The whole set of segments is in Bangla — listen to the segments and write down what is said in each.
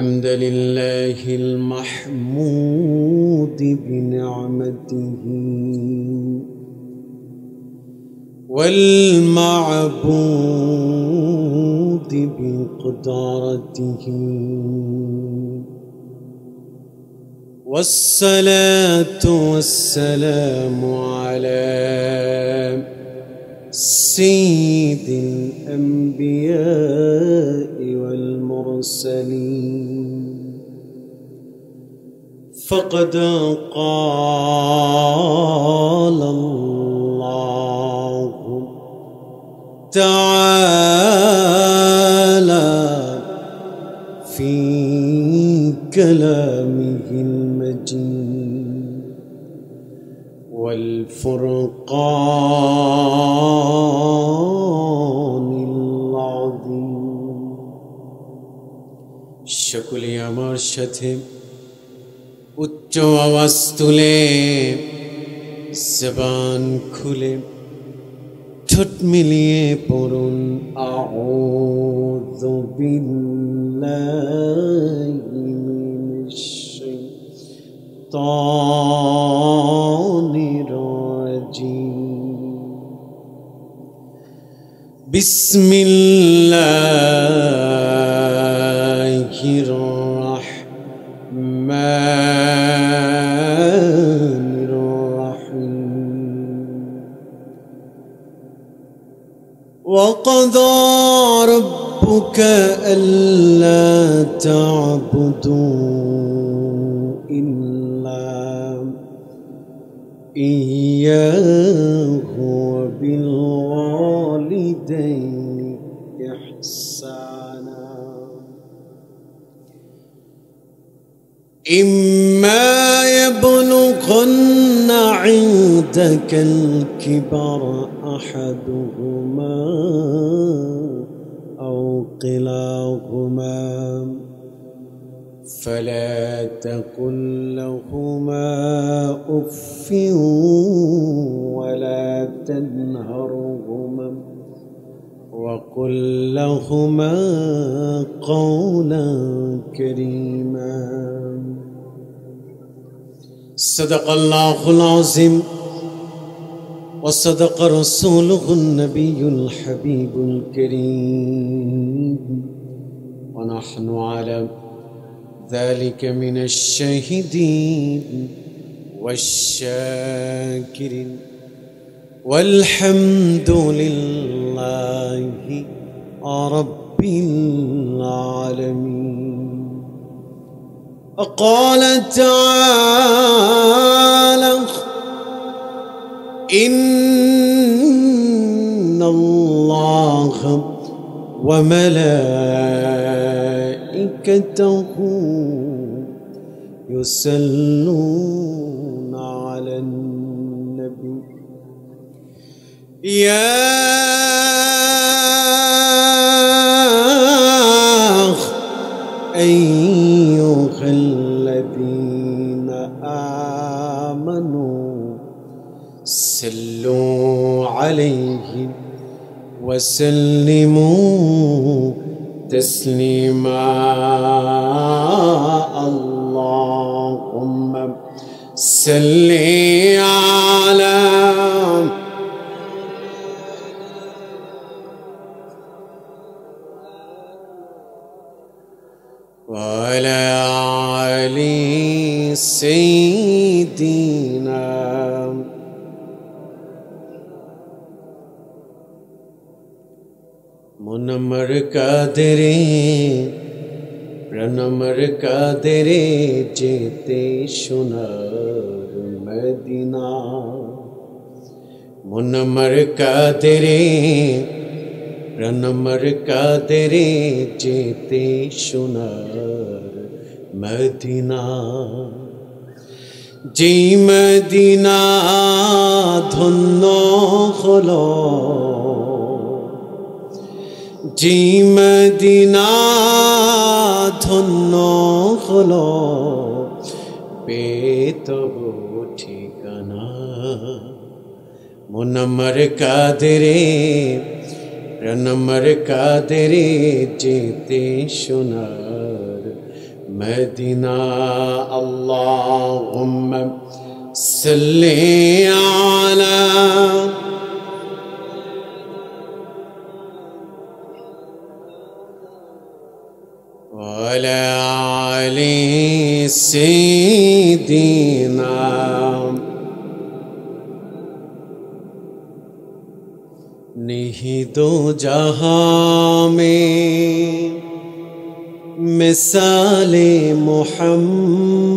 الحمد لله المحمود بنعمته والمعبود بقدرته والصلاة والسلام على سيد الأنبياء والمرسلين فقد قال الله تعالى في كلامه المجيد والفرقان العظيم সকলে আমার সাথে উচ্চ আওয়াজ তুলে জবান খুলে ঠোঁট মিলিয়ে পড়ুন আউযু বিল্লাহি মিনাশ শাইতানির রাজিম বিসমিল্লাহির রাহমানির রাহিম وقضى ربك ألا تعبدوا إلا إياه وبالوالدين إحسانا إما يبلغن عندك الكبر أحدهما أو كلاهما فلا تقل لهما أف ولا تنهرهما وقل لهما قولا كريما صدق الله العظيم وصدق رسوله النبي الحبيب الكريم ونحن على ذلك من الشاهدين والشاكرين والحمد لله رب العالمين وقال تعالى إن الله وملائكته يصلون على النبي يا أيها الذين آمنوا صلوا عليه وسلموا تسليما اللهم صل على وعلى آل سيدنا মুনম্মর কাদেরে প্রণমর কাদেরে যেতে সোনার মদিনা মুনম্মর কাদেরে প্রণমর কাদেরে যেতে সোনার মদিনা যেই মদিনা ধন্য হলো যে মদিনা ধন্য হলো পেতব ঠিকানা মুনম্মর কাদেরে প্রণমর কাদেরে যেতে সোনার مدينة اللهم صل على وعلى آل سيدنا निहिदो जहां में मिसाले मोहम्मद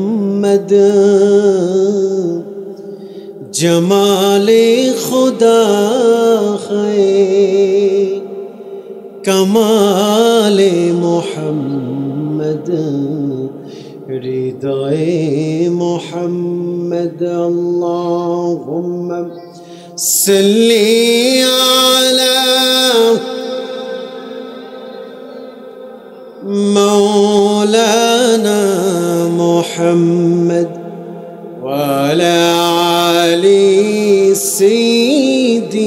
जमाले खुदा है कमाले मोहम्मद हृदय मोहम्मद अल्लाहुम्मा सल्ली अला मौलाना मुहम्मद वाला आली सय्यिदिना।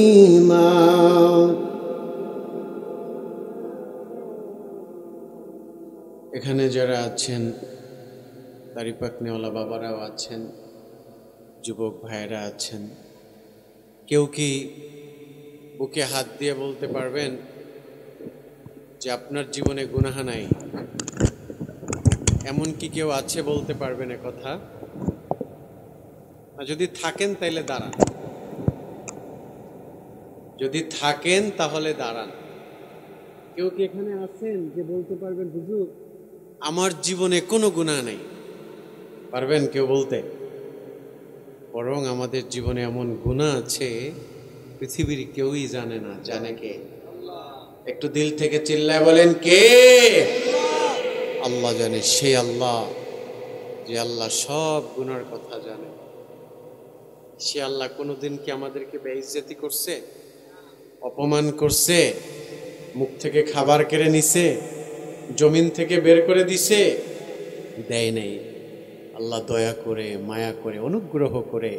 এখানে যারা আছেন দাড়ি পাকনেওয়ালা বাবারাও আছেন, যুবক ভাইরা আছেন, কেউ কি বুকে হাত দিয়ে বলতে পারবেন যে আপনার জীবনে গুনাহ নাই? এমন কি কেউ আছে বলতে পারবেন এ কথা? যদি থাকেন তাহলে দাঁড়ান, যদি থাকেন তাহলে দাঁড়ান। কেউ কি এখানে আছেন যে বলতে পারবেন হুজুর আমার জীবনে কোনো গুনাহ নাই? পারবেন কেউ বলতে? বরং আমাদের জীবনে এমন গুনাহ আছে পৃথিবীর কেউই জানে না। জানে কে? একটু দিল থেকে চিল্লায় বলেন কে? আল্লাহ জানে। সেই আল্লাহ, যে আল্লাহ সব গুনার কথা জানে, সে আল্লাহ কোনোদিন কি আমাদেরকে বেইজ্জতি করছে, অপমান করছে, মুখ থেকে খাবার কেড়ে নিছে, জমিন থেকে বের করে দিছে? দেয় নাই। আল্লাহ দয়া করে, মায়া করে, অনুগ্রহ করে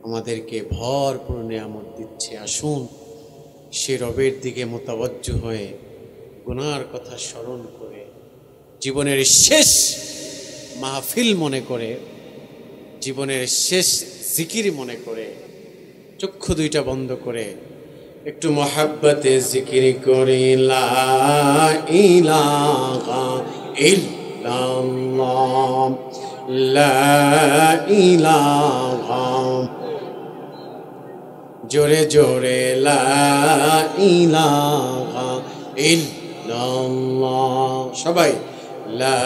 আমাদেরকে ভরপুর নিয়ামত দিচ্ছে। আসুন সে রবের দিকে মোতাবজ্জু হয়ে গুনার কথা স্মরণ করে, জীবনের শেষ মাহফিল মনে করে, জীবনের শেষ জিকির মনে করে, চক্ষু দুইটা বন্ধ করে একটু মহাব্বতে জিকির করি লা ইলাহা ইল্লাল্লাহ লা ইলাহা, জোরে জোরে লা ইলাহা ইল্লাল্লাহ, সবাই লা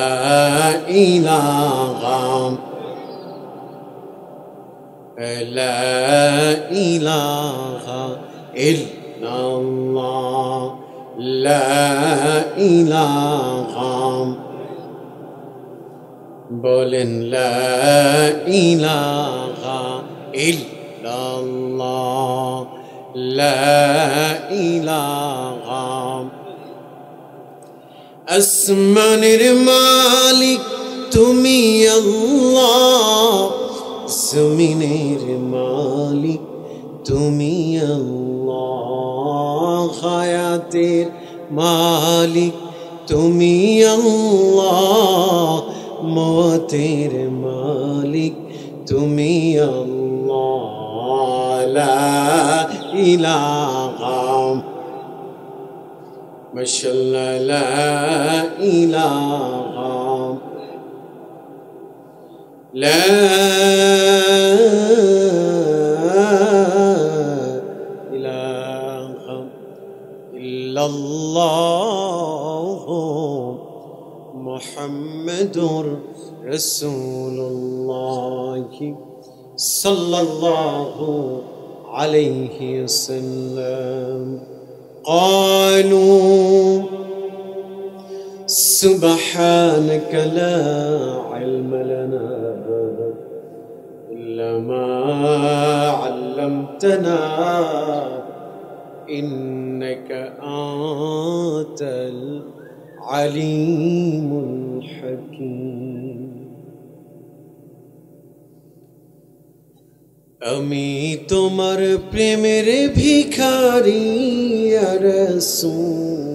ইলাহা লা ইলাহা ইল্লাল্লাহ লা ইলাহা, বলেন লা ইলাহা ইল্লাল্লাহ লা ইলাহা। আসমানের মালিক তুমি আল্লাহ, জমিনের মালিক তুমি আল্লাহ, হায়াতের মালিক তুমি আল্লাহ, মওতের মালিক তুমি আল্লাহ, লা ইলাহা মাশাআল্লাহ লা ইলাহা লা ইলাহা ইল্লাল্লাহ মুহাম্মাদুর রাসূলুল্লাহ সাল্লাল্লাহু আলাইহি ওয়াসাল্লাম। قالوا سبحانك لا علم لنا إلا ما علمتنا إنك أنت العليم الحكيم। আমি তোমার প্রেমের ভিখারি ইয়া রাসূলুল্লাহ,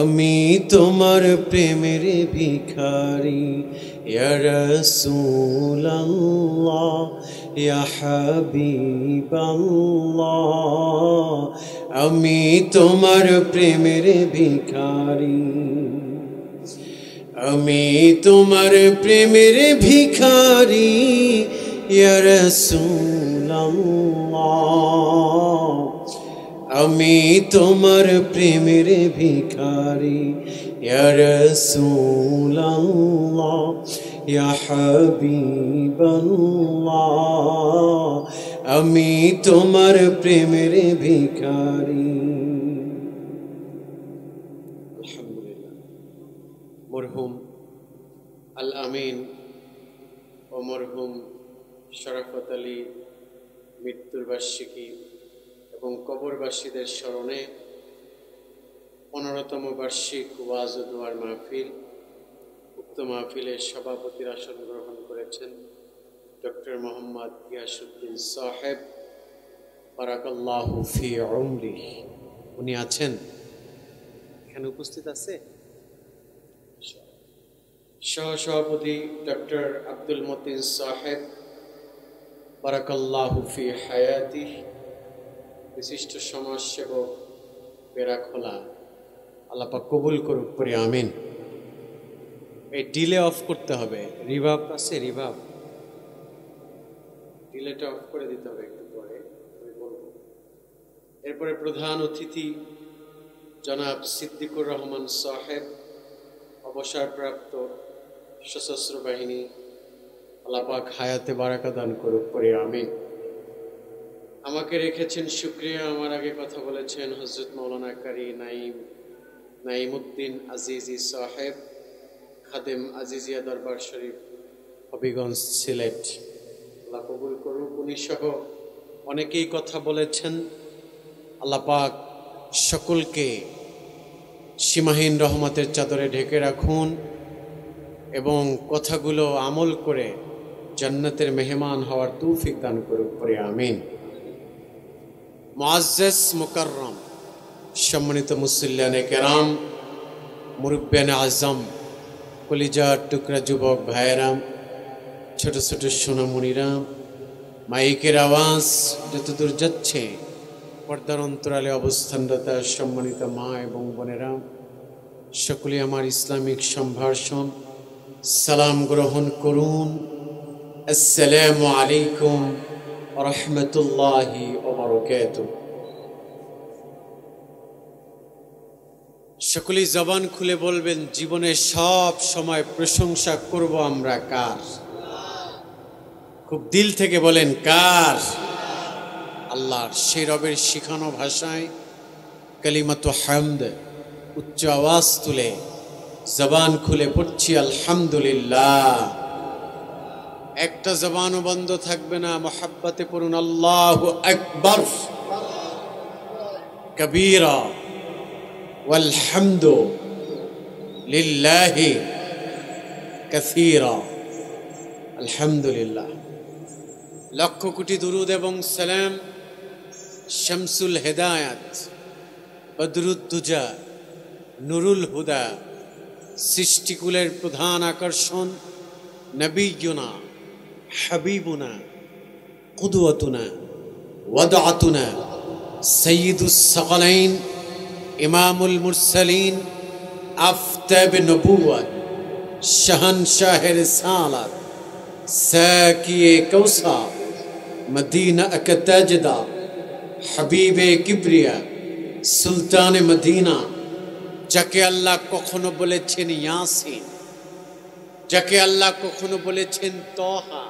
আমি তোমার প্রেমের ভিখারি ইয়া রাসূলুল্লাহ ইয়া হাবিবাল্লাহ আমি তোমার প্রেমের ভিখারি আমি তোমার প্রেমের ভিখারি ইয়া রাসূলুল্লাহ আমি তোমার প্রেমের ভিখারি ইয়া রাসূলুল্লাহ ইয়া হাবিবাল্লাহ আমি তোমার প্রেমের ভিখারি। আলহামদুলিল্লাহ। মরহুম আল আমিন ও মরহুম শরাফত আলী মৃত্যুর বার্ষিকী এবং কবরবাসীদের স্মরণে 15তম বার্ষিক ওয়াজ ও দোয়ার মাহফিল। উক্ত মাহফিলের সভাপতির আসন গ্রহণ করেছেন ডক্টর মোহাম্মদ গিয়াসউদ্দিন সাহেব বারাকাল্লাহু ফি উমরিহি। উনি আছেন, এখানে উপস্থিত আছে। সহসভাপতি ডক্টর আব্দুল মতিন সাহেব বারাকাল্লাহু ফি হায়াতিহি। বিশিষ্ট সমাজসেবক বেড়াখোলা, আল্লাহ পাক কবুল করুক পরে আমিন। এই ডিলে অফ করতে হবে, রিভাব আছে, রিভাব ডিলেটা অফ করে দিতে হবে একটু পরে আমি বলবো। এরপরে প্রধান অতিথি জনাব সিদ্দিকুর রহমান সাহেব, অবসরপ্রাপ্ত সশস্ত্র বাহিনী, আল্লাহ পাক হায়াতে বারাকা দান করুক পরে আমিন। আমাকে রেখেছেন শুকরিয়া। আমার আগে কথা বলেছেন হযরত মাওলানা কারি নাইমউদ্দিন আজিজি সাহেব, খাদেম আজিজিয়া দরবার শরীফ, হবিগঞ্জ, সিলেট। আল্লাহ কবুল করুক। উনি সহ অনেকেই কথা বলেছেন। আল্লাহ পাক সকলকে সীমাহীন রহমতের চাদরে ঢেকে রাখুন এবং কথাগুলো আমল করে জান্নাতের মেহমান হওয়ার তৌফিক দান করুক পরে আমিন। মুআজ্জাজ মুকাররম সম্মানিত মুসল্লিয়ানে কেরাম, মুরব্বিয়ানে আজম, কলিজার টুকরা যুবক ভাইয়েরাম, ছোট ছোট সোনামণিরা, মাইকের আওয়াজ যতদূর যাচ্ছে, পর্দার অন্তরালে অবস্থানরত সম্মানিত মা এবং বোনেরা, সকলে আমার ইসলামিক সম্ভাষণ সালাম গ্রহণ করুন। আসসালামু আলাইকুম ওয়া রাহমাতুল্লাহি ওয়া বারাকাতুহু। সকলেই জবান খুলে বলবেন, জীবনে সব সময় প্রশংসা করব আমরা কার? খুব দিল থেকে বলেন, কার? আল্লাহর। সেই রবের শিখানো ভাষায় কালিমাতু হামদ উচ্চ আওয়াজ তুলে জবান খুলে পড়ছি আলহামদুলিল্লাহ। একটা জবানও বন্ধ থাকবে না। মুহাব্বতে পড়ুন আল্লাহু আকবার কবীরা ওয়ালহামদু লিল্লাহি কাসীরা। আলহামদুলিল্লাহ। লক্ষ কোটি দুরুদ এবং সালাম শামসুল হেদায়াত, বদরুদ্দুজা, নুরুল হুদা, সৃষ্টিকুলের প্রধান আকর্ষণ, নবিয়ুনা হাবিবুনা কুদওয়াতুনা ওয়াদআতুনা সাইয়্যিদুস সাকালাইন ইমামুল মুরসালিন আফতাব নবুওয়াত শাহনশাহ রিসালাত সাকিয়ে কৌসার মদিনা আকতাজদা হাবিবে কিবরিয়া সুলতানে মদিনা, যাকে আল্লাহ কখনো বলেছেন ইয়াসিন, যাকে আল্লাহ কখনো বলেছেন তহা,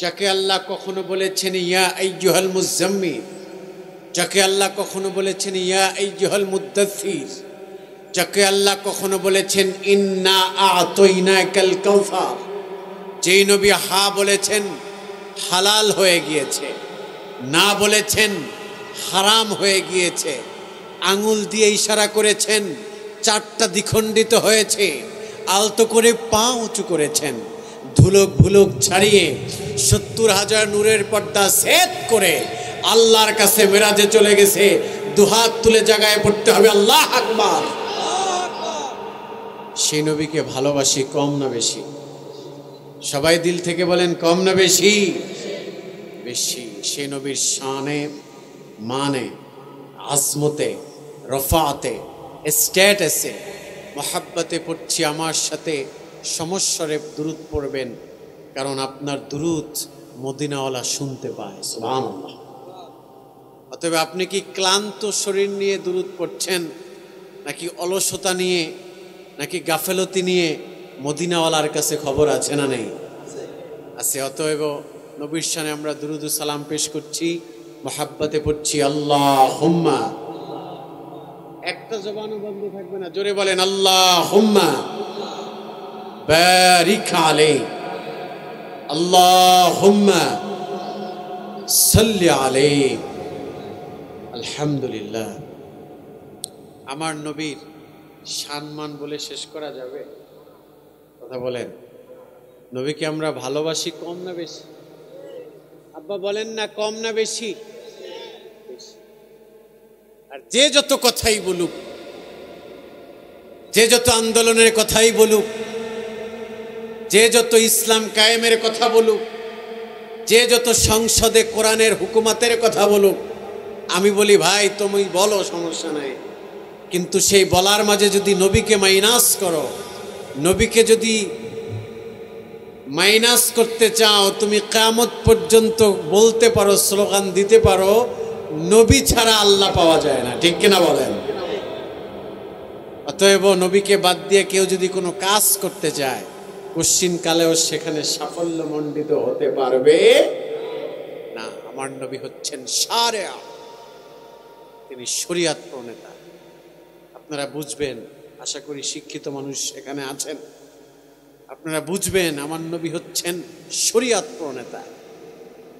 যাকে আল্লাহ কখনো বলেছেন ইয়া আইয়ুহাল মুজাম্মিল, যাকে আল্লাহ কখনো বলেছেন ইয়া আইয়ুহাল মুদ্দাথির, যাকে আল্লাহ কখনো বলেছেন ইন্না আ'তাইনাকাল কাউসার। যেই নবী হা বলেছেন হালাল হয়ে গিয়েছে, না বলেছেন হারাম হয়ে গিয়েছে, আঙুল দিয়ে ইশারা করেছেন চারটা দ্বিখণ্ডিত হয়েছে, আলতো করে পা উঁচু করেছেন, ধুলক ভুলক ছাড়িয়ে ৭০,০০০ নূরের পর্দা সেট করে আল্লাহর কাছে মেরাজে চলে গেছে। দুহাত তুলে জায়গায় পড়তে হবে আল্লাহু আকবার। সেই নবীকে ভালোবাসি কম না বেশি? সবাই দিল থেকে বলেন, কম না বেশি? বেশি। সেই নবীর শানে, মানে, আজমতে, রফাতে, স্ট্যাটাসে, মহাব্বতে পড়ছি। আমার সাথে সমস্বরে দুরুদ পড়বেন, কারণ আপনার দুরুদ মদিনাওয়ালা শুনতে পায়। সুবহানাল্লাহ। অতএব আপনি কি ক্লান্ত শরীর নিয়ে দুরুদ পড়ছেন, নাকি অলসতা নিয়ে, নাকি গাফেলতি নিয়ে? মদিনাওয়ালার কাছে খবর আছে না নেই? আছে। অতএব নবীর শানে আমরা দুরুদ ও সালাম পেশ করছি, মহাব্বতে পড়ছি আল্লাহুম্মা। একটা জবানও বন্ধ থাকবে না, জোরে বলেন আল্লাহুম্মা বারিক আলাইহি, আল্লাহুম্মা সাল্লি আলাইহি। আলহামদুলিল্লাহ। আমার নবীর সম্মান বলে শেষ করা যাবে? কথা বলেন। নবীকে আমরা ভালোবাসি কম না বেশি? আব্বা বলেন না, কম না বেশি? আর যে যত কথাই বলুক, যে যত আন্দোলনের কথাই বলুক, যে যত ইসলাম কায়েমের কথা বলুক, যে যত সংসদে কোরআনের হুকুমাতের কথা বলুক, আমি বলি ভাই তুমি বলো, সমস্যা নাই, কিন্তু সেই বলার মাঝে যদি নবীকে মাইনাস করো, নবীকে যদি মাইনাস করতে চাও, তুমি কিয়ামত পর্যন্ত বলতে পারো, স্লোগান দিতে পারো, নবী ছাড়া আল্লাহ পাওয়া যায় না। ঠিক কিনা বলেন? অতএব নবীকে বাদ দিয়ে কেউ যদি কোনো কাজ করতে চায়, কশ্চিন কালেও সেখানে সাফল্য মণ্ডিত হতে পারবে না। আমার নবী হচ্ছেন শারিয়া, তিনি শরীয়ত প্রণেতা। আপনারা বুঝবেন, আশা করি শিক্ষিত মানুষ এখানে আছেন, আপনারা বুঝবেন আমার নবী হচ্ছেন শরীয়ত প্রণেতা।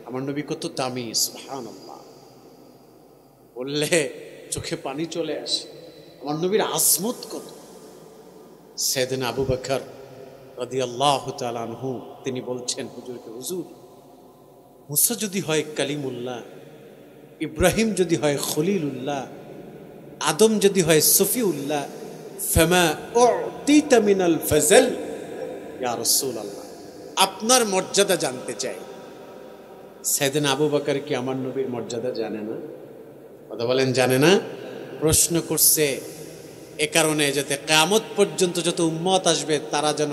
আমার নবী কত দামি, সুবহানাল্লাহ, বললে চোখে পানি চলে আসে। আমার নবীর আজমত কত। সাইয়েদনা আবু বকর রাদিয়াল্লাহু তাআলা আনহু তিনি বলছেন হুজুরকে, হুজুর মুসা যদি হয় কালিমুল্লাহ, ইব্রাহিম যদি হয় খলিলুল্লাহ, আদম যদি হয় সফিউল্লাহ, ফামা উতিতা মিনাল ফজল ইয়া রাসূলুল্লাহ। আপনার মর্যাদা জানতে চাই। সাইয়েদনা আবু বকর কি আমার নবীর মর্যাদা জানে না? কথা বলেন, জানে না? প্রশ্ন করছে এ কারণে, যাতে কিয়ামত পর্যন্ত যত উম্মত আসবে তারা যেন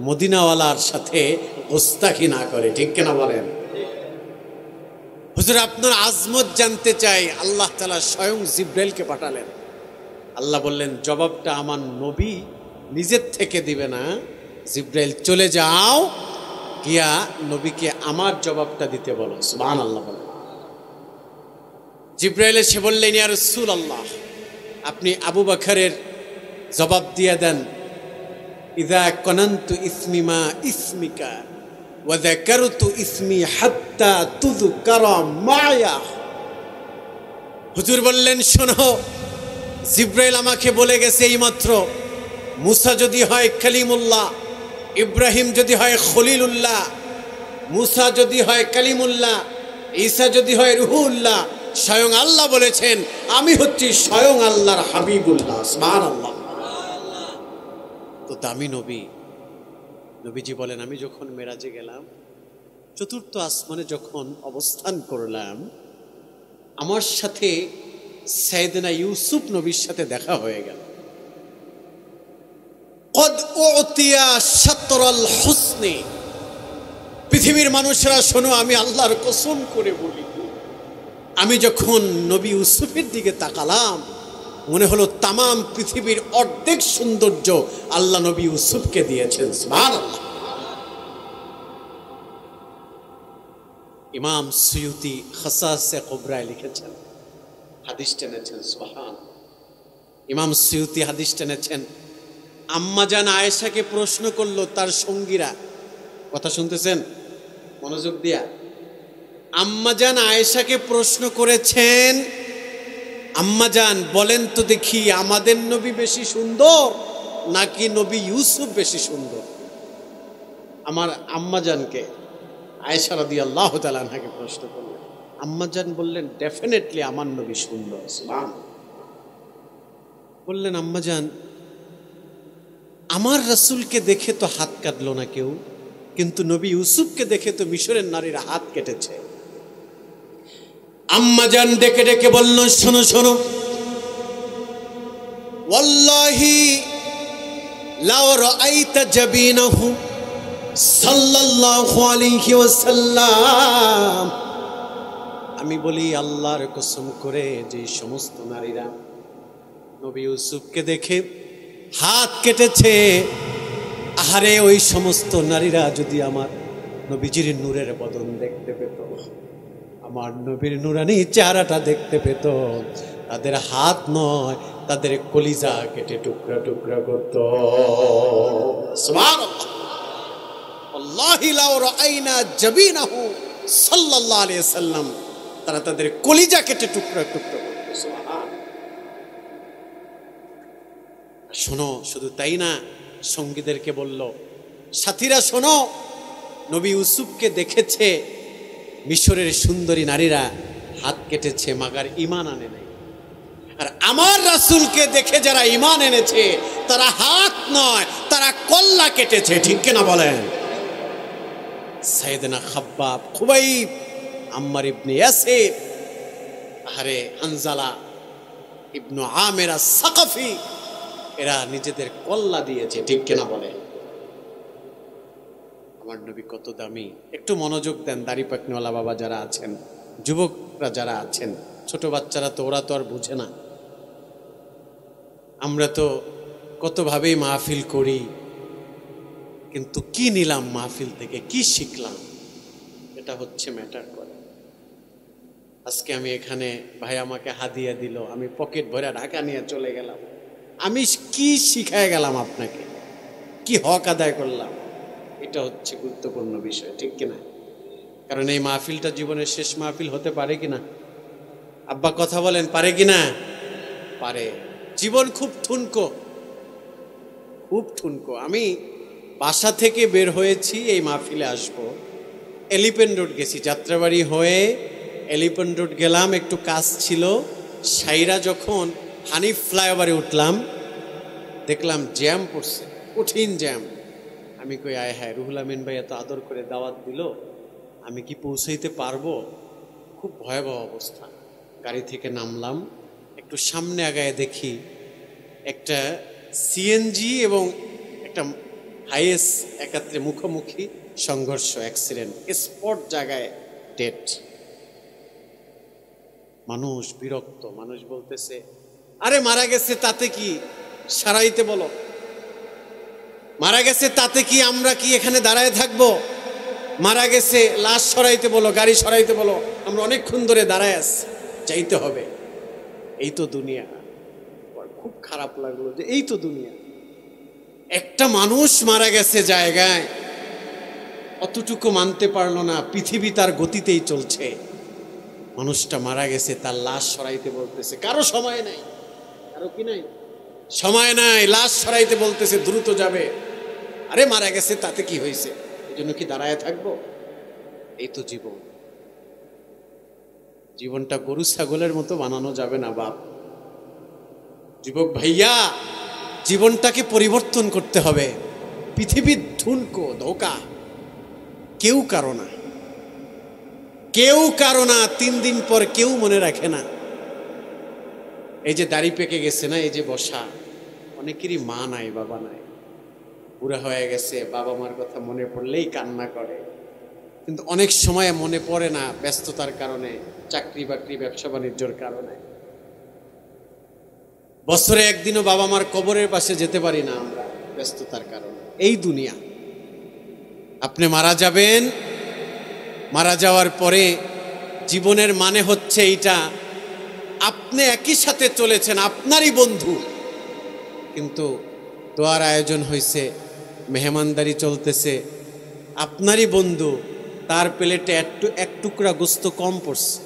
মদিনাওয়ালার সাথে গোস্তাখি না করে। ঠিক কিনা বলেন? হুজুর আপনার আজমত জানতে চাই। আল্লাহ তাআলা স্বয়ং জিবরাইলকে পাঠালেন। আল্লাহ বললেন, জবাবটা আমার নবী নিজের থেকে দিবে না, জিবরাইল চলে যাও, গিয়া নবীকে আমার জবাবটা দিতে বলো। সুবহানাল্লাহ বলেন। জিবরাইল এসে বললেন, ইয়া রাসূলুল্লাহ, আপনি আবু বকরের জবাব দিয়ে দেন, ইযা কানানতু ইসমি মা ইসমিকা ওয়া যাকারতু ইসমি হাত্তা তুযকারা মায়া। হুজুর বললেন, শোনো, জিবরাইল আমাকে বলে গেছে এইমাত্র, মুসা যদি হয় কালিমুল্লাহ, ইব্রাহিম যদি হয় খলিলুল্লাহ, মুসা যদি হয় কালিমুল্লাহ, ঈসা যদি হয় রুহুল্লাহ, স্বয়ং আল্লাহ বলেছেন আমি হচ্ছি স্বয়ং আল্লাহর হাবিবুল্লাহ। সুবহানাল্লাহ। তো দামি নবী। নবীজি বলেন, আমি যখন মেরাজে গেলাম, চতুর্থ আসমানে যখন অবস্থান করলাম, আমার সাথে সাইয়েদনা ইউসুফ নবীর সাথে দেখা হয়ে গেল। কদ উতিয়া শাতরাল হুসনি। পৃথিবীর মানুষেরা শোনো, আমি আল্লাহর কসম করে বলি, আমি যখন নবী ইউসুফের দিকে তাকালাম, মনে হলো তামাম পৃথিবীর অর্ধেক সৌন্দর্য আল্লাহ নবী ইউসুফকে দিয়েছেন। সুবহানাল্লাহ। ইমাম সুয়ুতি খাসাসে কুবরায় লিখেছেন, হাদিস টেনেছেন। সুবহানাল্লাহ। ইমাম সুয়ুতি হাদিস টেনেছেন, আম্মাজান আয়েশাকে প্রশ্ন করলো তার সঙ্গীরা, কথা শুনতেছেন মনোযোগ দিয়া, আম্মাজান আয়েশাকে প্রশ্ন করেছেন, আম্মাজান বলেন তো দেখি, আমাদের নবী বেশি সুন্দর নাকি নবী ইউসুফ বেশি সুন্দর? আমার আম্মাজানকে আয়েশা রাদিয়াল্লাহু তাআলা আনহাকে প্রশ্ন করলেন। আম্মাজান বললেন, ডেফিনেটলি আমার নবী সুন্দর। সুবহানাল্লাহ। বললেন, আম্মাজান আমার রাসূলকে দেখে তো হাত কাটলো না কেউ, কিন্তু নবী ইউসুফকে দেখে তো মিশরের নারীরা হাত কেটেছে। আম্মা জান ডেকে ডেকে বলল, শোনো শোনো, ওয়াল্লাহি লাউ রাআইতা জাবিনাহু সাল্লাল্লাহু আলাইহি ওয়াসাল্লাম, আমি বলি আল্লাহর কসম করে, যে সমস্ত নারীরা নবী ইউসুফকে দেখে হাত কেটেছে, আহারে ওই সমস্ত নারীরা যদি আমার নবীজির নূরের বদন দেখতে পেত, আমার নবীর নূরানি চেহারাটা দেখতে পেত, তাদের হাত নয়, তাদের কলিজা কেটে টুকরা টুকরা করত। সুবহানাল্লাহ। আল্লাহি লাউ রাআইনা জাবিনাহু সাল্লাল্লাহু আলাইহি ওয়াসাল্লাম, তারা তাদের কলিজা কেটে টুকরা টুকরা করত। সুবহানাল্লাহ। শোনো, শুধু তাই না, সঙ্গীদেরকে বলল, সাথীরা শোনো, নবী ইউসুফকে দেখেছে মিশরের সুন্দরী নারীরা, হাত কেটেছে, মাগার ঈমান আনে নাই। আর আমার রাসূলকে দেখে যারা ঈমান এনেছে, তারা হাত নয়, তারা কল্লা কেটেছে। ঠিক কিনা বলেন? সাইয়েদনা খাব্বাব, খুবাইব, আম্মার ইবনে ইয়াসির, আরে হানজালা ইবনু আমির আস-সাকাফি, এরা নিজেদের কল্লা দিয়েছে। ঠিক কিনা বলে? আমার নবী কত দামি। একটু মনোযোগ দেন, দাড়ি পাকনিওয়ালা বাবা যারা আছেন, যুবকরা যারা আছেন, ছোট বাচ্চারা তো ওরা তো আর বুঝে না। আমরা তো কতভাবেই মাহফিল করি, কিন্তু কি নিলাম মাহফিল থেকে, কি শিখলাম, এটা হচ্ছে ম্যাটার করে। আজকে আমি এখানে, ভাই আমাকে হাদিয়া দিল, আমি পকেট ভরে ঢাকা নিয়ে চলে গেলাম, আমি কি শিখায় গেলাম আপনাকে, কি হক আদায় করলাম, এটা হচ্ছে গুরুত্বপূর্ণ বিষয়। ঠিক কিনা? কারণ এই মাহফিলটা জীবনের শেষ মাহফিল হতে পারে কিনা? আব্বা কথা বলেন, পারে কিনা? পারে। জীবন খুব ঠুনকো, খুব ঠুনকো। আমি বাসা থেকে বের হয়েছি এই মাহফিলে আসবো, এলিফ্যান্ট রোড গেছি, যাত্রাবাড়ি হয়ে এলিফ্যান্ট রোড গেলাম, একটু কাজ ছিল। সাইরা যখন হানিফ ফ্লাইওভারে উঠলাম, দেখলাম জ্যাম পড়ছে, কঠিন জ্যাম। আমি কই, আয় হায়, রুহুল আমিন ভাই এত আদর করে দাওয়াত দিল, আমি কি পৌঁছাইতে পারবো? খুব ভয়াবহ অবস্থা। গাড়ি থেকে নামলাম, একটু সামনে আগায় দেখি একটা সিএনজি এবং একটা হাইএস একাত্রে মুখোমুখি সংঘর্ষ, অ্যাক্সিডেন্ট, স্পট জায়গায় ডেট। মানুষ বিরক্ত, মানুষ বলতেছে, আরে মারা গেছে তাতে কি, সারাইতে বলো, মারা গেছে তাতে কি, আমরা কি এখানে দাঁড়ায় থাকবো? মারা গেছে, লাশ সরাইতে বলো, গাড়ি সরাইতে বলো, আমরা অনেকক্ষণ ধরে দাঁড়ায় আছি, চাইতে হবে। এই তো দুনিয়া। খুব খারাপ লাগলো যে এই তো দুনিয়া। একটা মানুষ মারা গেছে জায়গায়, অতটুকু মানতে পারলো না, পৃথিবী তার গতিতেই চলছে। মানুষটা মারা গেছে, তার লাশ সরাইতে বলতেছে, কারো সময় নাই, কারো কি নাই, সময় নাই, লাশ সরাইতে বলতেছে, দ্রুত যাবে। আরে মারা গেছে তাতে কি হয়েছে, এই জন্য কি দাঁড়ায় থাকবো? এই তো জীবন। জীবনটা গরু ছাগলের মতো বানানো যাবে না বাপ। যুবক ভাইয়া, জীবনটাকে পরিবর্তন করতে হবে। পৃথিবীর ঠুনকো, ধোকা, কেউ কারো না, কেউ কারো না। 3 দিন পর কেউ মনে রাখে না। এই যে দাড়ি পেকে গেছে না, এই যে বসা, অনেকেরই মা নাই, বাবা নাই, বুড়া হয়ে গেছে, বাবা মার কথা মনে পড়লেই কান্না করে। কিন্তু অনেক সময় মনে পড়ে না, ব্যস্ততার কারণে, চাকরি বাকরি, ব্যবসা বাণিজ্যর কারণে। বছরে একদিনও বাবা মার কবরের পাশে যেতে পারি না আমরা, ব্যস্ততার কারণে। এই দুনিয়া। আপনি মারা যাবেন, মারা যাওয়ার পরে জীবনের মানে হচ্ছে এইটা, আপনি একই সাথে চলেছেন, আপনারই বন্ধু, কিন্তু দোয়ার আয়োজন হয়েছে, মেহমানদারি চলতেছে, আপনারই বন্ধু, তার প্লেটে এক টুকরা গোস্ত কম পড়ছে,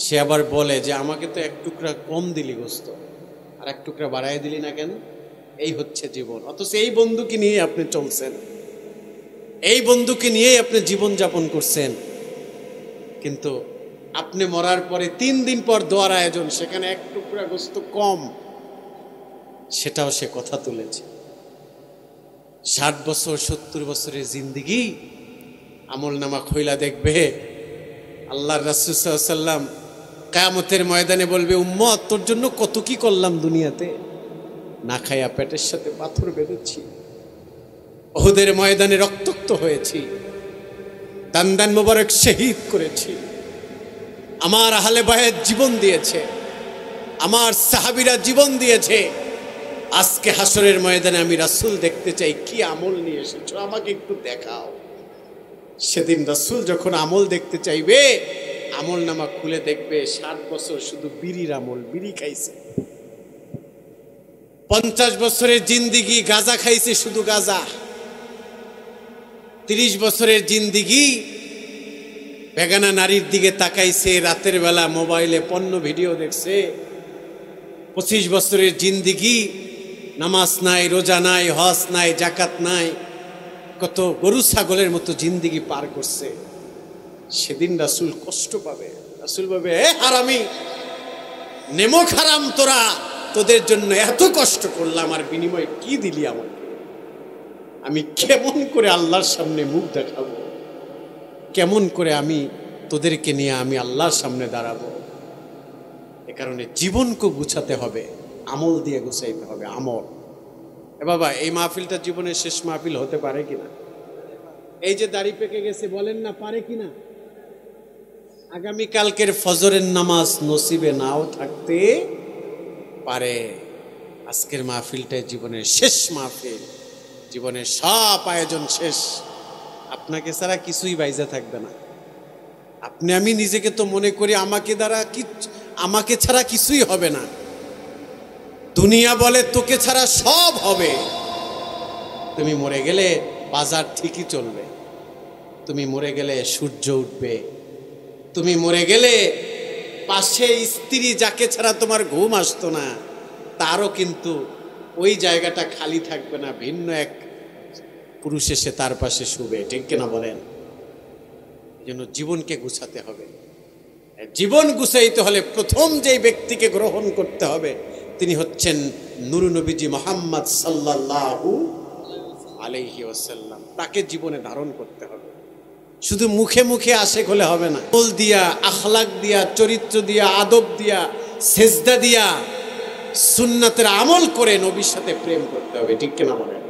সে আবার বলে যে আমাকে তো 1 টুকরা কম দিলি গোস্ত, আর 1 টুকরা বাড়াই দিলি না কেন? এই হচ্ছে জীবন। অথচ এই বন্ধুকে নিয়ে আপনি চলছেন, এই বন্ধুকে নিয়েই আপনি জীবন যাপন করছেন। কিন্তু আপনি মরার পরে 3 দিন পর দোয়ার আয়োজন, সেখানে 1 টুকরা গোস্ত কম, সেটাও সে কথা তুলেছে। 60 বছর 70 বছরের জিন্দিগি আমল নামা খইলা দেখবে। আল্লাহর রাসূল সাল্লাল্লাহু আলাইহি ওয়াসাল্লাম কিয়ামতের ময়দানে বলবে, উম্মত তোর জন্য কত কি করলাম দুনিয়াতে, না খায়া পেটের সাথে পাথর বেঁধেছি, উহুদের ময়দানে রক্তাক্ত হয়েছি, দান মোবারক শহীদ করেছি, আমার আহলে বায়ত জীবন দিয়েছে, আমার সাহাবীরা জীবন দিয়েছে। আজকে হাসরের ময়দানে আমি রাসূল দেখতে চাই, কি আমল নিয়ে এসেছো আমাকে একটু দেখাও। সেদিন রাসূল যখন আমল দেখতে চাইবে, আমল নামা খুলে দেখবে 60 বছর শুধু বিড়ির আমল, বিড়ি খাইছে। 50 বছরের জিন্দিগি গাঁজা খাইছে, শুধু গাঁজা। 30 বছরের জিন্দিগি বেগানা নারীর দিকে তাকাইছে, রাতের বেলা মোবাইলে পণ্য ভিডিও দেখছে। 25 বছরের জিন্দিগি নামাজ নাই, রোজা নাই, হজ নাই, জাকাত নাই, কত গরু ছাগলের মতো জিন্দিগি পার করছে। সেদিন রাসূল কষ্ট পাবে। রাসূল বলবে, এ হারামি, নেমক হারাম তোরা, তোদের জন্য এত কষ্ট করলাম, আর বিনিময়ে কি দিলি আমাকে? আমি কেমন করে আল্লাহর সামনে মুখ দেখাবো? কেমন করে আমি তোদেরকে নিয়ে আমি আল্লাহর সামনে দাঁড়াবো? এ কারণে জীবনকে গুছাতে হবে, আমল দিয়ে গুছাইতে হবে, আমল। এ বাবা, এই মাহফিলটা জীবনের শেষ মাহফিল হতে পারে কিনা? এই যে দাড়ি পেকে গেছে, বলেন না পারে কিনা? আগামীকালকের ফজরের নামাজ নসিবে নাও থাকতে পারে। আজকের মাহফিলটাই জীবনের শেষ মাহফিল, জীবনের সব আয়োজন শেষ। আপনাকে ছাড়া কিছুই বাইজা থাকবে না। আপনি আমি নিজেকে তো মনে করি আমাকে ছাড়া কিছুই হবে না। দুনিয়া বলে তোকে ছাড়া সব হবে। তুমি মরে গেলে বাজার ঠিকই চলবে, তুমি মরে গেলে সূর্য উঠবে, তুমি মরে গেলে পাশে স্ত্রী যাকে ছাড়া তোমার ঘুম আসতো না, তারও কিন্তু ওই জায়গাটা খালি থাকবে না, ভিন্ন এক পুরুষ এসে তার পাশে শুবে। ঠিক কিনা বলেন? এই জন্য জীবনকে গুছাতে হবে। জীবন গুছাইতে হলে প্রথম যেই ব্যক্তিকে গ্রহণ করতে হবে তিনি হচ্ছেন নূর নবীজি মুহাম্মদ সাল্লাল্লাহু আলাইহি ওয়াসাল্লাম। তাকে জীবনে ধারণ করতে হবে। শুধু মুখে মুখে আশেক হলে হবে না, আমল দিয়া, আখলাক দিয়া, চরিত্র দিয়া, আদব দিয়া, সেজদা দিয়া, সুন্নাতের আমল করে নবীর সাথে প্রেম করতে হবে। ঠিক কিনা বলেন?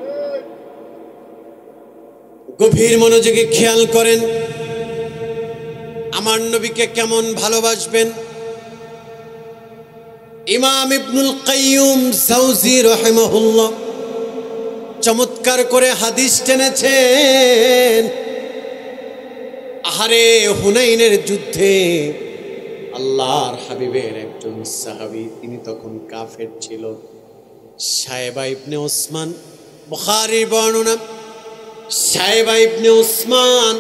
গভীর মনোযোগে খেয়াল করেন, আমার নবীকে কেমন ভালোবাসবেন। ইমাম ইবনুল কাইয়ুম জাওজি রাহিমাহুল্লাহ চমৎকার করে হাদিস টেনেছেন। আহারে, হুনাইনের যুদ্ধে আল্লাহর হাবিবের একজন সাহাবী, তিনি তখন কাফের ছিল, সায়েবা ইবনে ওসমান, বুখারীর বর্ণনা, সায়েবা ইবনে ওসমান,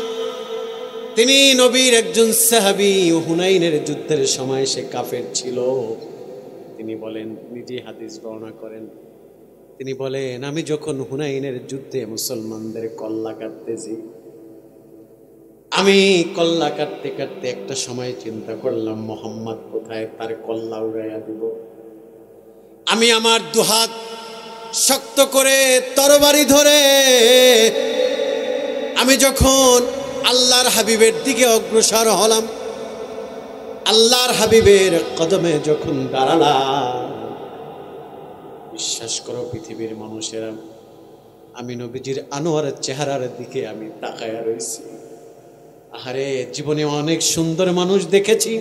তিনি নবীর একজন সাহাবী। হুনাইনের যুদ্ধের সময় সে কাফের ছিল। তিনি বলেন, নিজে হাদিস বর্ণনা করেন, তিনি বলেন, আমি যখন হুনাইনের যুদ্ধে মুসলমানদের কল্লা কাটতেছি, আমি কল্লা কাটতে কাটতে একটা সময় চিন্তা করলাম, মুহাম্মদ কোথায়, তার কল্লা উড়াইয়া দিব। আমি আমার দুহাত শক্ত করে তরবারি ধরে আমি যখন আল্লাহর হাবিবের দিকে অগ্রসর হলাম, আল্লাহর হাবিবের কদমে যখন দাঁড়ালাম, বিশ্বাস করো পৃথিবীর মানুষেরা, আমি নবীজির আনোয়ারের চেহারার দিকে আমি তাকায়া রয়েছি। আহারে, জীবনে অনেক সুন্দর মানুষ দেখেছি,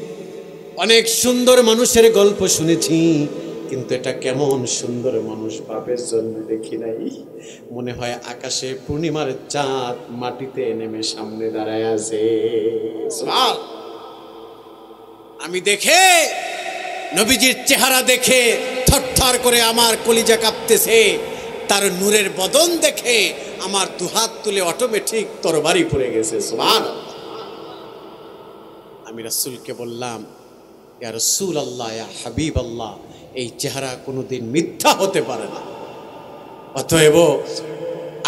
অনেক সুন্দর মানুষের গল্প শুনেছি, কিন্তু এটা কেমন সুন্দর মানুষ বাপের জন্য দেখি নাই। মনে হয় আকাশে পূর্ণিমার চাঁদ মাটিতে নেমে সামনে দাঁড়ায় আছে। আমি দেখে, নবীজির চেহারা দেখে থরথর করে আমার কলিজা কাঁপতেছে। তার নূরের বদন দেখে আমার দুহাত তুলে অটোমেটিক তরবারি পড়ে গেছে। সুবহানাল্লাহ। আমি রাসূলকে বললাম, ইয়া রাসূলুল্লাহ, ইয়া হাবিবাল্লাহ, এই চেহারা কোনোদিন মিথ্যা হতে পারে না। অতএব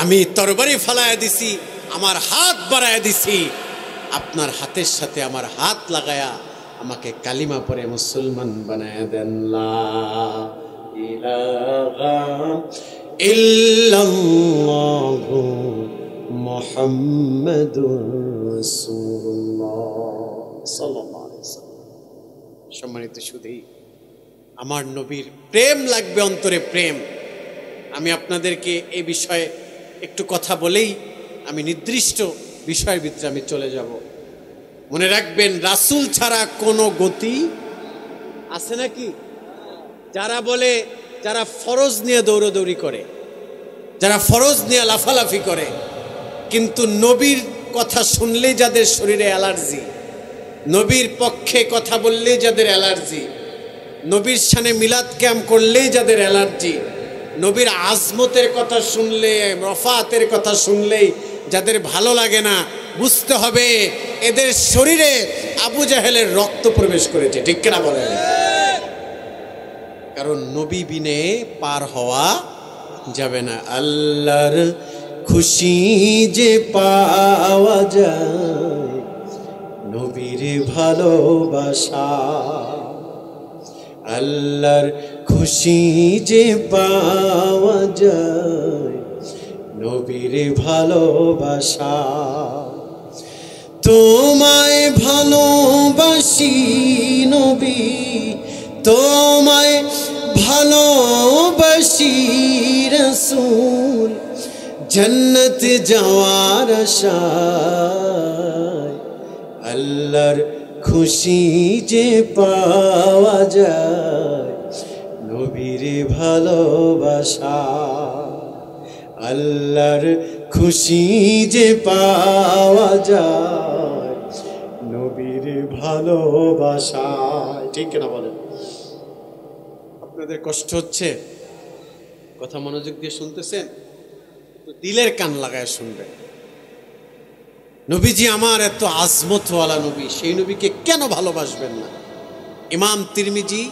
আমি তরবারি ফালায়া দিছি, আমার হাত বাড়ায়া দিছি, আপনার হাতের সাথে আমার হাত লাগায়া আমাকে কালিমা পড়ে মুসলমান বানায়া দেন। লা ইলাহা ইল্লাল্লাহু মুহাম্মাদুর রাসূলুল্লাহ সাল্লাল্লাহু আলাইহি ওয়াসাল্লাম। সম্মানিত সুধী, আমার নবীর প্রেম লাগবে, অন্তরে প্রেম। আমি আপনাদেরকে এই বিষয়ে একটু কথা বলেই আমি নির্দিষ্ট বিষয়ের ভিতরে আমি চলে যাব। মনে রাখবেন, রাসূল ছাড়া কোনো গতি আছে নাকি? যারা বলে, যারা ফরজ নিয়ে দৌড়দৌড়ি করে, যারা ফরজ নিয়ে লাফালাফি করে, কিন্তু নবীর কথা শুনলেই যাদের শরীরে অ্যালার্জি, নবীর পক্ষে কথা বললেই যাদের অ্যালার্জি, নবীর শানে মিলাদ ক্যাম্প করলেই যাদের অ্যালার্জি, নবীর আজমতের কথা শুনলে, রফাতের কথা শুনলেই যাদের ভালো লাগে না, বুঝতে হবে এদের শরীরে আবু জাহেলের রক্ত প্রবেশ করেছে। ঠিক কিনা বলেন? কারণ নবী বিনে পার হওয়া যাবে না। আল্লাহর খুশি যে পাওয়া যায়, নবীর ভালোবাসা, আল্লাহর খুশি যে পাওয়া যায়, নবীর ভালোবাসা। তোমায় ভালোবাসি নবী, তোমায় ভালোবাসি রাসূল, জান্নাত যাওয়ার আশায়, আল্লাহর খুশি যে পাওয়া যায়, নবীর ভালোবাসা, আল্লাহর খুশি যে পাওয়া যায়, নবীর ভালোবাসা। ঠিক না বলেন? আপনাদের কষ্ট হচ্ছে? কথা মনোযোগ দিয়ে শুনতেছেন তো দিলের কান লাগায় শুনবেন। নবীজি আমার এত আজমতওয়ালা নবী, সেই নবীকে কেন ভালোবাসবেন না? ইমাম তিরমিজি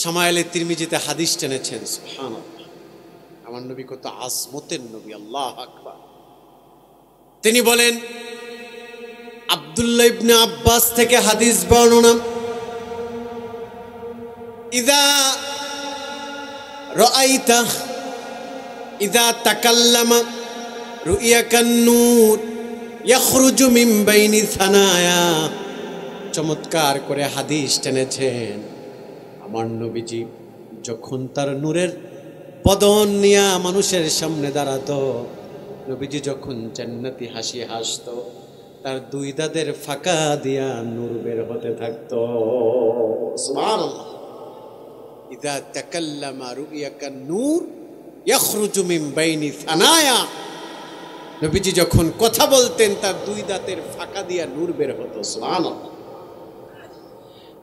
শামায়েলে তিরমিজিতে হাদিস টেনেছেন, সুবহানাল্লাহ, আমার নবী কত আজমতের নবী, আল্লাহু আকবার। তিনি বলেন, আব্দুল্লাহ ইবনে আব্বাস থেকে হাদিস বর্ণনা, ইযা রাআইতা ইযা তাকাল্লামা রুইয়াকান নূর ইয়াখরুজু মিন বাইনি সানায়া। চমৎকার করে হাদিস টেনেছেন। আমার নবীজি যখন তার নূরের বদন নিয়া মানুষের সামনে দাঁড়াতো, নবীজি যখন জান্নাতি হাসি হাসতো, তার দুই দাঁতের ফাঁকা দিয়া নূর বের হতে থাকতো। সুবহানাল্লাহ। ইযা তাকাল্লামা রুইয়াকান নূর ইয়াখরুজু মিন বাইনি সানায়া। নবীজি যখন কথা বলতেন, তার দুই দাঁতের ফাঁকা দিয়া নূর বের হতো। সুবহানাল্লাহ।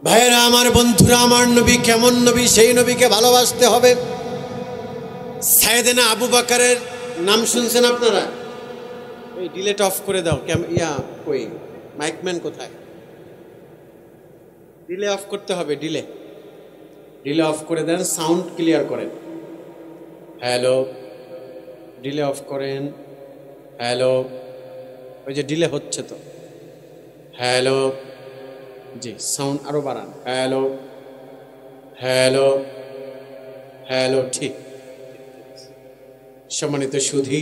ভাইরা আমার, বন্ধুরা আমার, নবী কেমন নবী, সেই নবীকে ভালোবাসতে হবে। সাইয়েদনা আবু বকরের নাম শুনছেন আপনারা? এই ডিলেট অফ করে দাও। কই মাইকম্যান কোথায়? ডিলে অফ করতে হবে, ডিলে অফ করে দেন, সাউন্ড ক্লিয়ার করেন। হ্যালো, ডিলে অফ করেন। হ্যালো, ওই যে ডিলে হচ্ছে তো। হ্যালো, জি, সাউন্ড আরো বাড়ান। হ্যালো হ্যালো হ্যালো, ঠিক। সম্মানিত সুধী,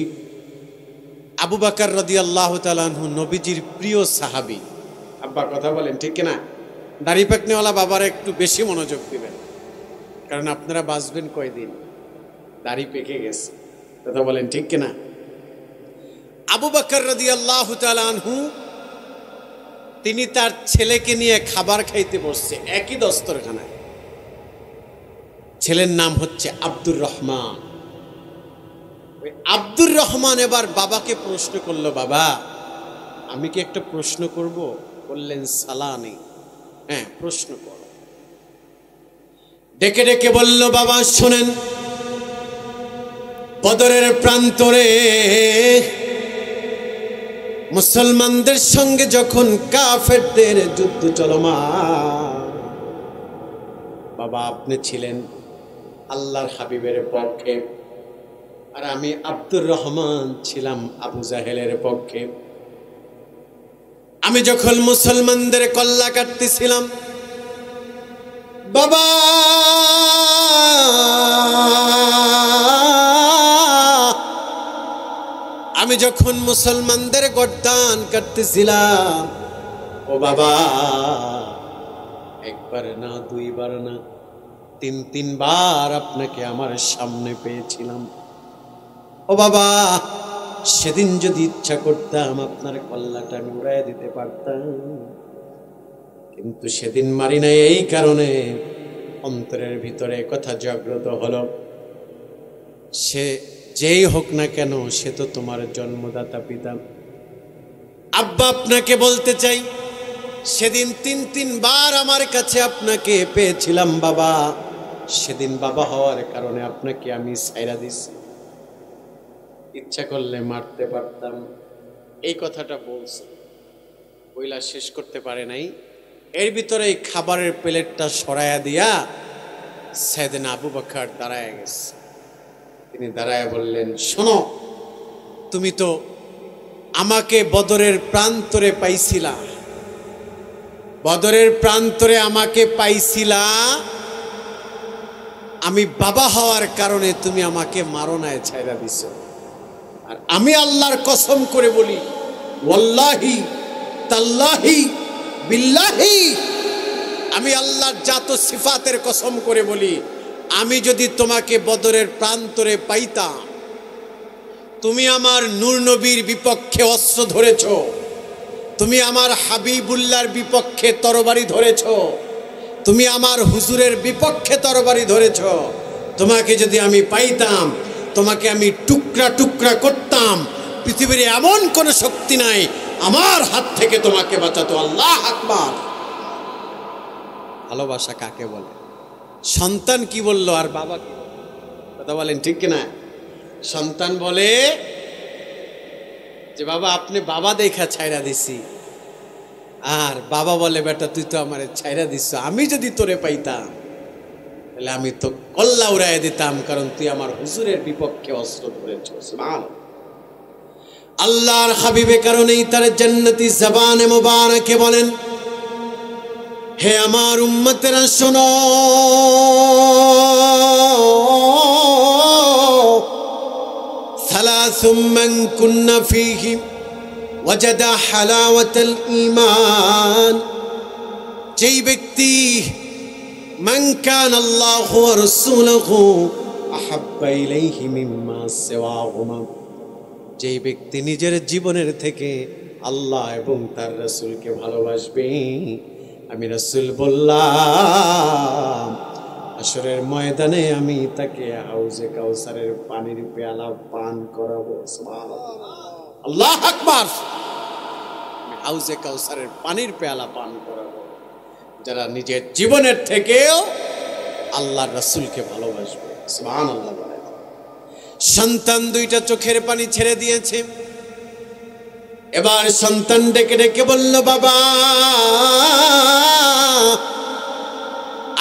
আবু বকর রাদিয়াল্লাহু তাআলা আনহু নবীজির প্রিয় সাহাবী। আব্বা কথা বলেন, ঠিক কিনা? দাড়ি পাকনেওয়ালা বাবারা একটু বেশি মনোযোগ দিবেন, কারণ আপনারা বাঁচবেন কয়দিন? দাড়ি পেকে গেছে। কথা বলেন, ঠিক কিনা? আবু বকর রাদিয়াল্লাহু তাআলা আনহু তিনি তার ছেলেকে নিয়ে খাবার খাইতে বসছে একই দস্তরখানায়। ছেলের নাম হচ্ছে আব্দুর রহমান। আব্দুর রহমান এবার বাবাকে প্রশ্ন করলো, বাবা আমি কি একটা প্রশ্ন করব? বললেন, সালানি, হ্যাঁ প্রশ্ন করো। ডেকে ডেকে বলল, বাবা শোনেন, বদরের প্রান্তরে মুসলমানদের সঙ্গে যখন কাফেরদের যুদ্ধ চলমান, বাবা আপনি ছিলেন আল্লাহর হাবিবের পক্ষে, আর আমি আব্দুর রহমান ছিলাম আবু জাহেলের পক্ষে। আমি যখন মুসলমানদের কল্লা কাটতেছিলাম, বাবা আমি যখন মুসলমানদের গর্দান কাটতেছিলাম, ও বাবা, একবার না, দুইবার না, তিনবার আপনাকে আমার সামনে পেয়েছিলাম। ও বাবা, সেদিন যদি ইচ্ছা করতাম আপনার কল্লাটা আমি উড়াই দিতে পারতাম, কিন্তু সেদিন মারি নাই। এই কারণে অন্তরের ভিতরে কথা জাগ্রত হলো, সে যেই হোক না কেন, সে তো তোমার জন্মদাতা পিতা। আব্বা, আপনাকে বলতে চাই, সেদিন তিনবার আমার কাছে আপনাকে পেয়েছিলাম বাবা। সেদিন বাবা হওয়ার কারণে আপনাকে আমি ছাইরা দিছি, ইচ্ছা করলে মারতে পারতাম। এই কথাটা বলছে, বইলা শেষ করতে পারে নাই। এর ভিতরে এই খাবারের প্লেটটা সরাইয়া দিয়া সাইয়েদনা আবু বকর দাঁড়ায় গেছে। তিনি দাঁড়ায় বললেন, শোনো, তুমি তো আমাকে বদরের প্রান্তরে পাইছিলা, বদরের প্রান্তরে আমাকে পাইছিলা। আমি বাবা হওয়ার কারণে তুমি আমাকে মারো নাই, ছাইরা দিছো। আর আমি আল্লাহর কসম করে বলি, ওয়াল্লাহি তাল্লাহি বিল্লাহি, আমি আল্লাহর জাত সিফাতের কসম করে বলি, আমি যদি তোমাকে বদরের প্রান্তরে পাইতাম, তুমি আমার নূর নবীর বিপক্ষে অস্ত্র ধরেছ, তুমি আমার হাবিবুল্লাহর বিপক্ষে তরবারি ধরেছ, তুমি আমার হুজুরের বিপক্ষে তরবারি ধরেছ, তোমাকে যদি আমি পাইতাম, তোমাকে আমি টুকরা টুকরা করতাম। পৃথিবীর এমন কোন শক্তি নাই আমার হাত থেকে তোমাকে বাঁচাতো। আল্লাহ আকবার। ভালোবাসা কাকে বলে? সন্তান কি বলল আর বাবা কি? কথা বলেন ঠিক কিনা? সন্তান বলে যে বাবা, আপনি বাবা দেখা ছাইরা দিছি, আর বাবা বলে বেটা তুই তো আমারে ছাইরা দিছ, আমি যদি তোরে পাইতাম তাহলে আমি তো কল্লা উড়াই দিতাম, কারণ তুই আমার হুজুরের বিপক্ষে অস্ত্র ধরেছ। সুবহানাল্লাহ। আল্লাহর হাবিবে কারণেই তার জান্নাতি জবানে মুবারকে বলেন, হে আমার উম্মতেরা শোনো, সালাসুম মান কুন্না ফীহি ওয়াজাদা হালাওয়াতাল ঈমান। যেই ব্যক্তি মান কানা আল্লাহু ওয়া রাসূলুহু আহাব্বা ইলাইহি মিম্মা সিওয়াহুমা, যেই ব্যক্তি নিজের জীবনের থেকে আল্লাহ এবং তার রাসূলকে ভালোবাসবে, আমি রাসূল বললাম হাশরের ময়দানে আমি তাকে হাউজে কাউসারের পানির পেয়ালা পান করাবো। সুবহানাল্লাহ, আল্লাহু আকবার। আমি হাউজে কাউসারের পানির পেয়ালা পান করাবো যারা নিজের জীবনের থেকেও আল্লাহর রাসূলকে ভালোবাসবে। সুবহানাল্লাহ। সন্তান দুইটা চোখের পানি ছেড়ে দিয়েছে। এবার সন্তান ডেকে ডেকে বলল, বাবা,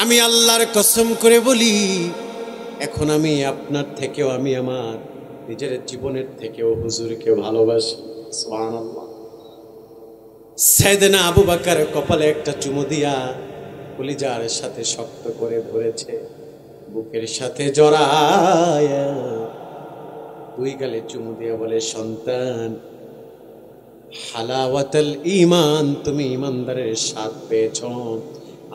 আমি আল্লাহর কসম করে বলি, এখন আমি আপনার থেকেও, আমি আমার নিজের জীবনের থেকেও হুজুরকে ভালোবাসি। সুবহানাল্লাহ। সাইয়েদনা আবু বকর কপালে একটা চুমু দিয়া কলিজার সাথে শক্ত করে ধরেছে, বুকের সাথে জড়ায়া দুই গালে চুমু দিয়ে বলে, সন্তান, হালাওয়াতুল ঈমান, তুমি ঈমানদারের স্বাদ পেয়েছ।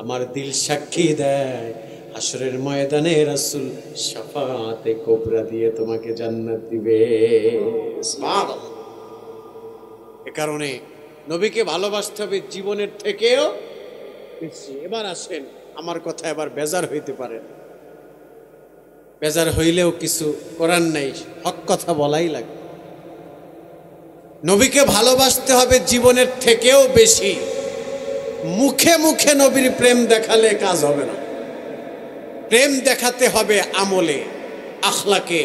আমার দিল সাক্ষী দেয়, হাশরের ময়দানে রাসূল শাফাআতে কুবরা দিয়ে তোমাকে জান্নাত দিবে। সুবহানাল্লাহ। এ কারণে নবীকে ভালোবাসতে হবে জীবনের থেকেও বেশি। এবার আসেন, আমার কথা এবার বেজার হইতে পারেন, বেজার হইলেও কিছু করার নাই, হক কথা বলাই লাগে। নবীকে ভালোবাসতে হবে জীবনের থেকেও বেশি। মুখে মুখে নবীর প্রেম দেখালে কাজ হবে না, প্রেম দেখাতে হবে আমলে, আখলাকে,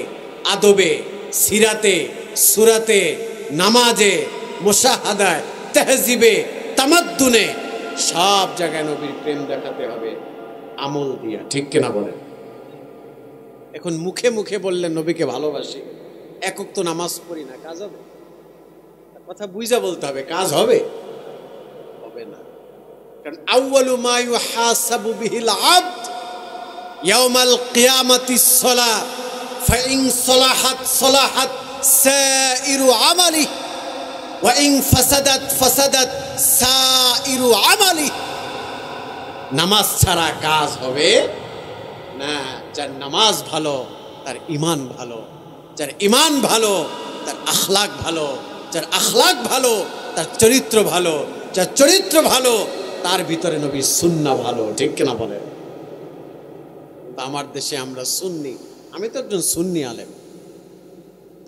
আদবে, সিরাতে, সুরাতে, নামাজে, মুশাহাদায়, তাহজিবে, তামাদ্দুনে, সব জায়গায় নবীর প্রেম দেখাতে হবে আমল দিয়া। ঠিক কিনা বলেন? এখন মুখে মুখে বললেন নবীকে ভালোবাসি, একক তো নামাজ পড়ি না, কাজ হবে? কথা বুঝা বলতে হবে, কাজ হবে? হবে না। কারণ আউয়ালু মা ইউহাসাবু বিহিল আবদ ইয়াউমাল কিয়ামাতিস সালাহ ফাইন সালাহাত সালাহাত সাইরু আমালি ওয়া ইন ফাসাদাত ফাসাদাত সাইরু আমালি। নামাজ ছাড়া কাজ হবে না। যার নামাজ ভালো তার ঈমান ভালো, যার ঈমান ভালো তার আখলাক ভালো, যার আখলাক ভালো তার চরিত্র ভালো, যার চরিত্র ভালো তার ভিতরে নবীর সুন্নাহ ভালো। ঠিক কিনা বলেন? আমার দেশে আমরা সুন্নি, আমি তো একজন সুন্নি আলেম,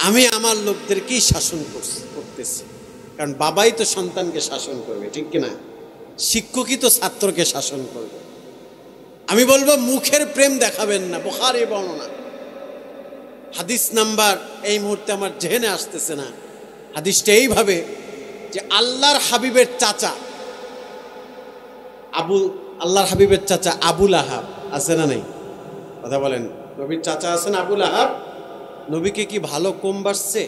আমি আমার লোকদেরকেই শাসন করতেছি, কারণ বাবাই তো সন্তানকে শাসন করবে। ঠিক কিনা? শিক্ষকই তো ছাত্রকে শাসন করবে। আমি বলবো মুখের প্রেম দেখাবেন না। বুখারী বর্ণনা, হাদিস নাম্বার এই মুহূর্তে আমার জেহেনে আসতেছে না। হাদিসটা এইভাবে যে আল্লাহর হাবিবের চাচা আল্লাহর হাবিবের চাচা আবু লাহাব আছে না নাই? কথা বলেন। নবীর চাচা আছেন আবু লাহাব। নবীকে কি ভালো কম বাসছে?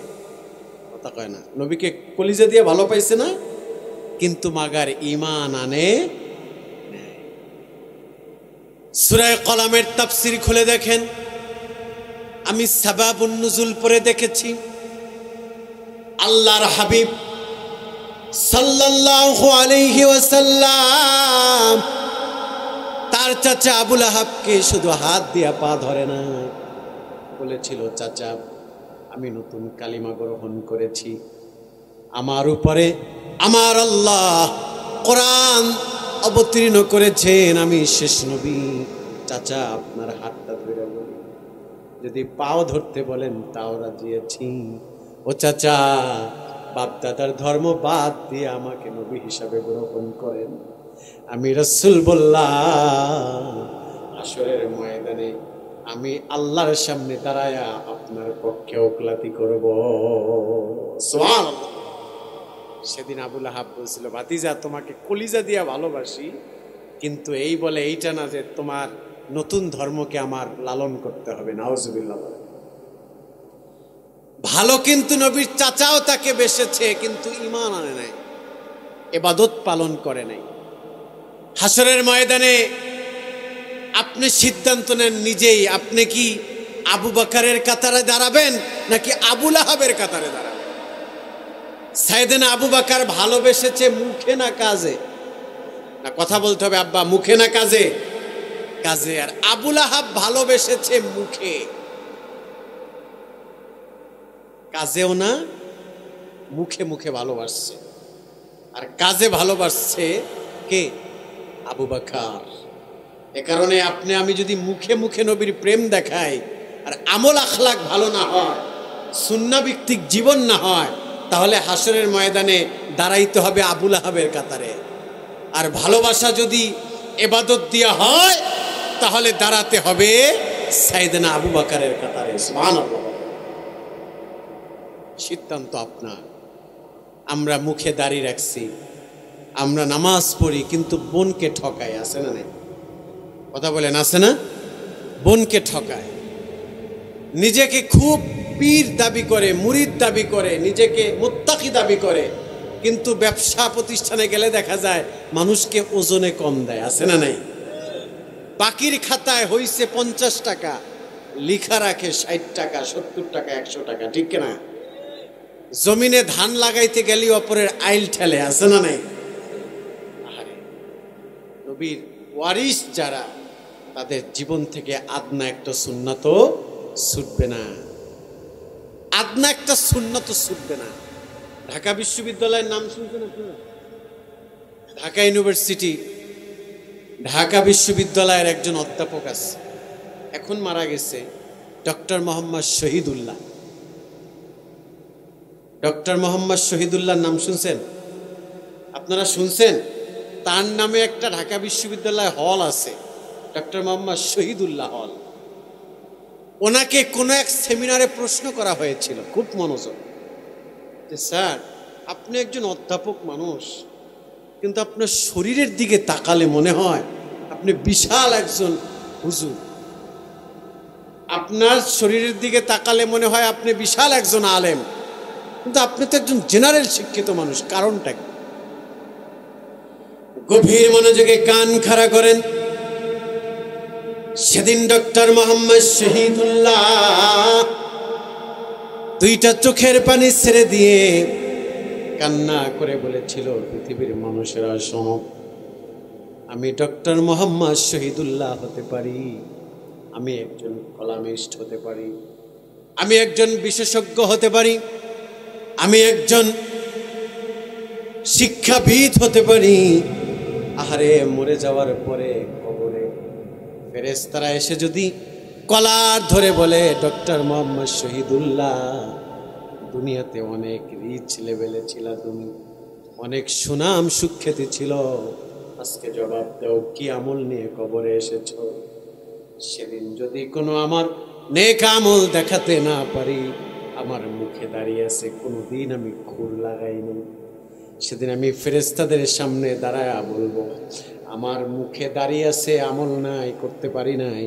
কথা কয় না। নবীকে কলিজা দিয়ে ভালো পাইছে না, কিন্তু মাগার ঈমান আনে। সূরা কলামের তাফসীর খুলে দেখেন, আমি সাবাবুন নুজুল পড়ে দেখেছি। আল্লাহর হাবিব সাল্লাল্লাহু আলাইহি ওয়াসাল্লাম তার চাচা আবু লাহাবকে শুধু হাত দিয়া পা ধরে না, বলেছিল, চাচা আমি নতুন কালিমা গ্রহণ করেছি, আমার উপরে আমার আল্লাহ কোরআন অবতীর্ণ করেছেন, আমি শেষ নবী। চাচা আপনার হাতটা ধরে বলি, যদি পাও ধরতে বলেন তাও রাজি আছি। ও চাচা, বাপ দাদার ধর্ম বাদ দিয়ে আমাকে নবী হিসাবে গ্রহণ করেন। আমি রাসূল বললাম, হাসরের ময়দানে আমি আল্লাহর সামনে দাঁড়ায়া আপনার পক্ষে ওকালতি করব। সুবহানাল্লাহ। সেদিন আবু লাহাব বলছিল, ভাতিজা তোমাকে কলিজা দিয়া ভালোবাসি, কিন্তু এই বলে এইটা না যে তোমার নতুন ধর্মকে আমার লালন করতে হবে। নাউজুবিল্লাহ। ভালো, কিন্তু নবীর চাচাও তাকে বেসেছে, কিন্তু ঈমান আনে নাই, ইবাদত পালন করে নাই। হাসরের ময়দানে আপনি সিদ্ধান্ত নেন নিজেই, আপনি কি আবু বকরের কাতারে দাঁড়াবেন নাকি আবু লাহাবের কাতারে দাঁড়াবেন? সাইয়েদনা আবু বকর ভালোবেসেছে মুখে না কাজে? না, কথা বলতে হবে আব্বা, মুখে না কাজে? কাজে। আর আবু লাহাব ভালোবেসেছে মুখে, কাজেও না, মুখে মুখে ভালোবাসছে। আর কাজে ভালোবাসছে কে? আবু বকর। এ কারণে আপনি আমি যদি মুখে মুখে নবীর প্রেম দেখাই আর আমল আখলাক ভালো না হয়, সুন্নাহ ভিত্তিক জীবন না হয়, তাহলে হাসরের ময়দানে দাঁড়াইতে হবে আবু লাহাবের কাতারে। আর ভালোবাসা যদি ইবাদত দিয়া হয়, তাহলে দাঁড়াতে হবে সাইয়েদনা আবু বকরের কাতারে। সুবহানাল্লাহ। সিদ্ধান্ত আপনার। আমরা মুখে দাড়ি রাখছি, আমরা নামাজ পড়ি, কিন্তু বোনকে ঠকাই, আছে না নাই? কথা বলেন, আছে না? বোনকে ঠকায়, নিজেকে খুব পীর দাবি করে, মুরিদ দাবি করে, নিজেকে মুত্তাকি দাবি করে, কিন্তু ব্যবসা প্রতিষ্ঠানে গেলে দেখা যায় মানুষকে ওজনে কম দেয়, আছে না নাই? বাকির খাতায় হইছে 50 টাকা, লিখা রাখে 60 টাকা, 70 টাকা, 100 টাকা। ঠিক না? জমিনে ধান লাগাইতে গেলে অপরের আইল ঠেলে, আছে না নাই? নবীর ওয়ারিস যারা, তাদের জীবন থেকে আদনা একটা সুন্নাত ছুটবে না, আদনা একটা সুন্নাত ছুটবে না। ঢাকা বিশ্ববিদ্যালয়ের নাম শুনছেন আপনারা? ঢাকা ইউনিভার্সিটি, ঢাকা বিশ্ববিদ্যালয়ের একজন অধ্যাপক আছে, এখন মারা গেছে, ডক্টর মোহাম্মদ শহীদুল্লাহ। ডক্টর মোহাম্মদ শহীদুল্লাহর নাম শুনছেন? আপনারা শুনছেন? তার নামে একটা ঢাকা বিশ্ববিদ্যালয় হল আছে, ডক্টর মোহাম্মদ শহীদুল্লাহ হল। ওনাকে কোনো এক সেমিনারে প্রশ্ন করা হয়েছিল, খুব মনোযোগ, যে স্যার আপনি একজন অধ্যাপক মানুষ, কিন্তু আপনার শরীরের দিকে তাকালে মনে হয় আপনি বিশাল একজন হুজুর। আপনার শরীরের দিকে তাকালে মনে হয় আপনি বিশাল একজন আলেম, কিন্তু আপনি তো একজন জেনারেল শিক্ষিত মানুষ, কারণটা কি? গভীর মনোযোগে কান খাড়া করেন। সেদিন ডক্টর মোহাম্মদ শহীদুল্লাহ দুইটা চোখের পানি ছেড়ে দিয়ে কান্না করে বলেছিল, পৃথিবীর মানুষেরা শোনো, আমি ডক্টর মোহাম্মদ শহীদুল্লাহ হতে পারি, আমি একজন কলামিস্ট হতে পারি, আমি একজন বিশেষজ্ঞ হতে পারি, আমি একজন শিক্ষাবিদ হতে পারি। আহারে, মরে যাওয়ার পরে কবরে ফেরেশতারা এসে যদি কলার ধরে বলে, ডক্টর মোহাম্মদ শহীদুল্লাহ, দুনিয়াতে অনেক রিচ লেভেলে ছিল, তুমি অনেক সুনাম সুখ্যাতি ছিল, আজকে জবাব দাও, কি আমল নিয়ে কবরে এসেছো? সেদিন যদি কোনো আমার নেক আমল দেখাতে না পারি, আমার মুখে দাঁড়িয়ে আছে, কোনোদিন আমি খুর লাগাইনি, সেদিন আমি ফেরেশতাদের সামনে দাঁড়ায় বলবো, আমার মুখে দাঁড়িয়ে আছে, আমল নাই, করতে পারি নাই,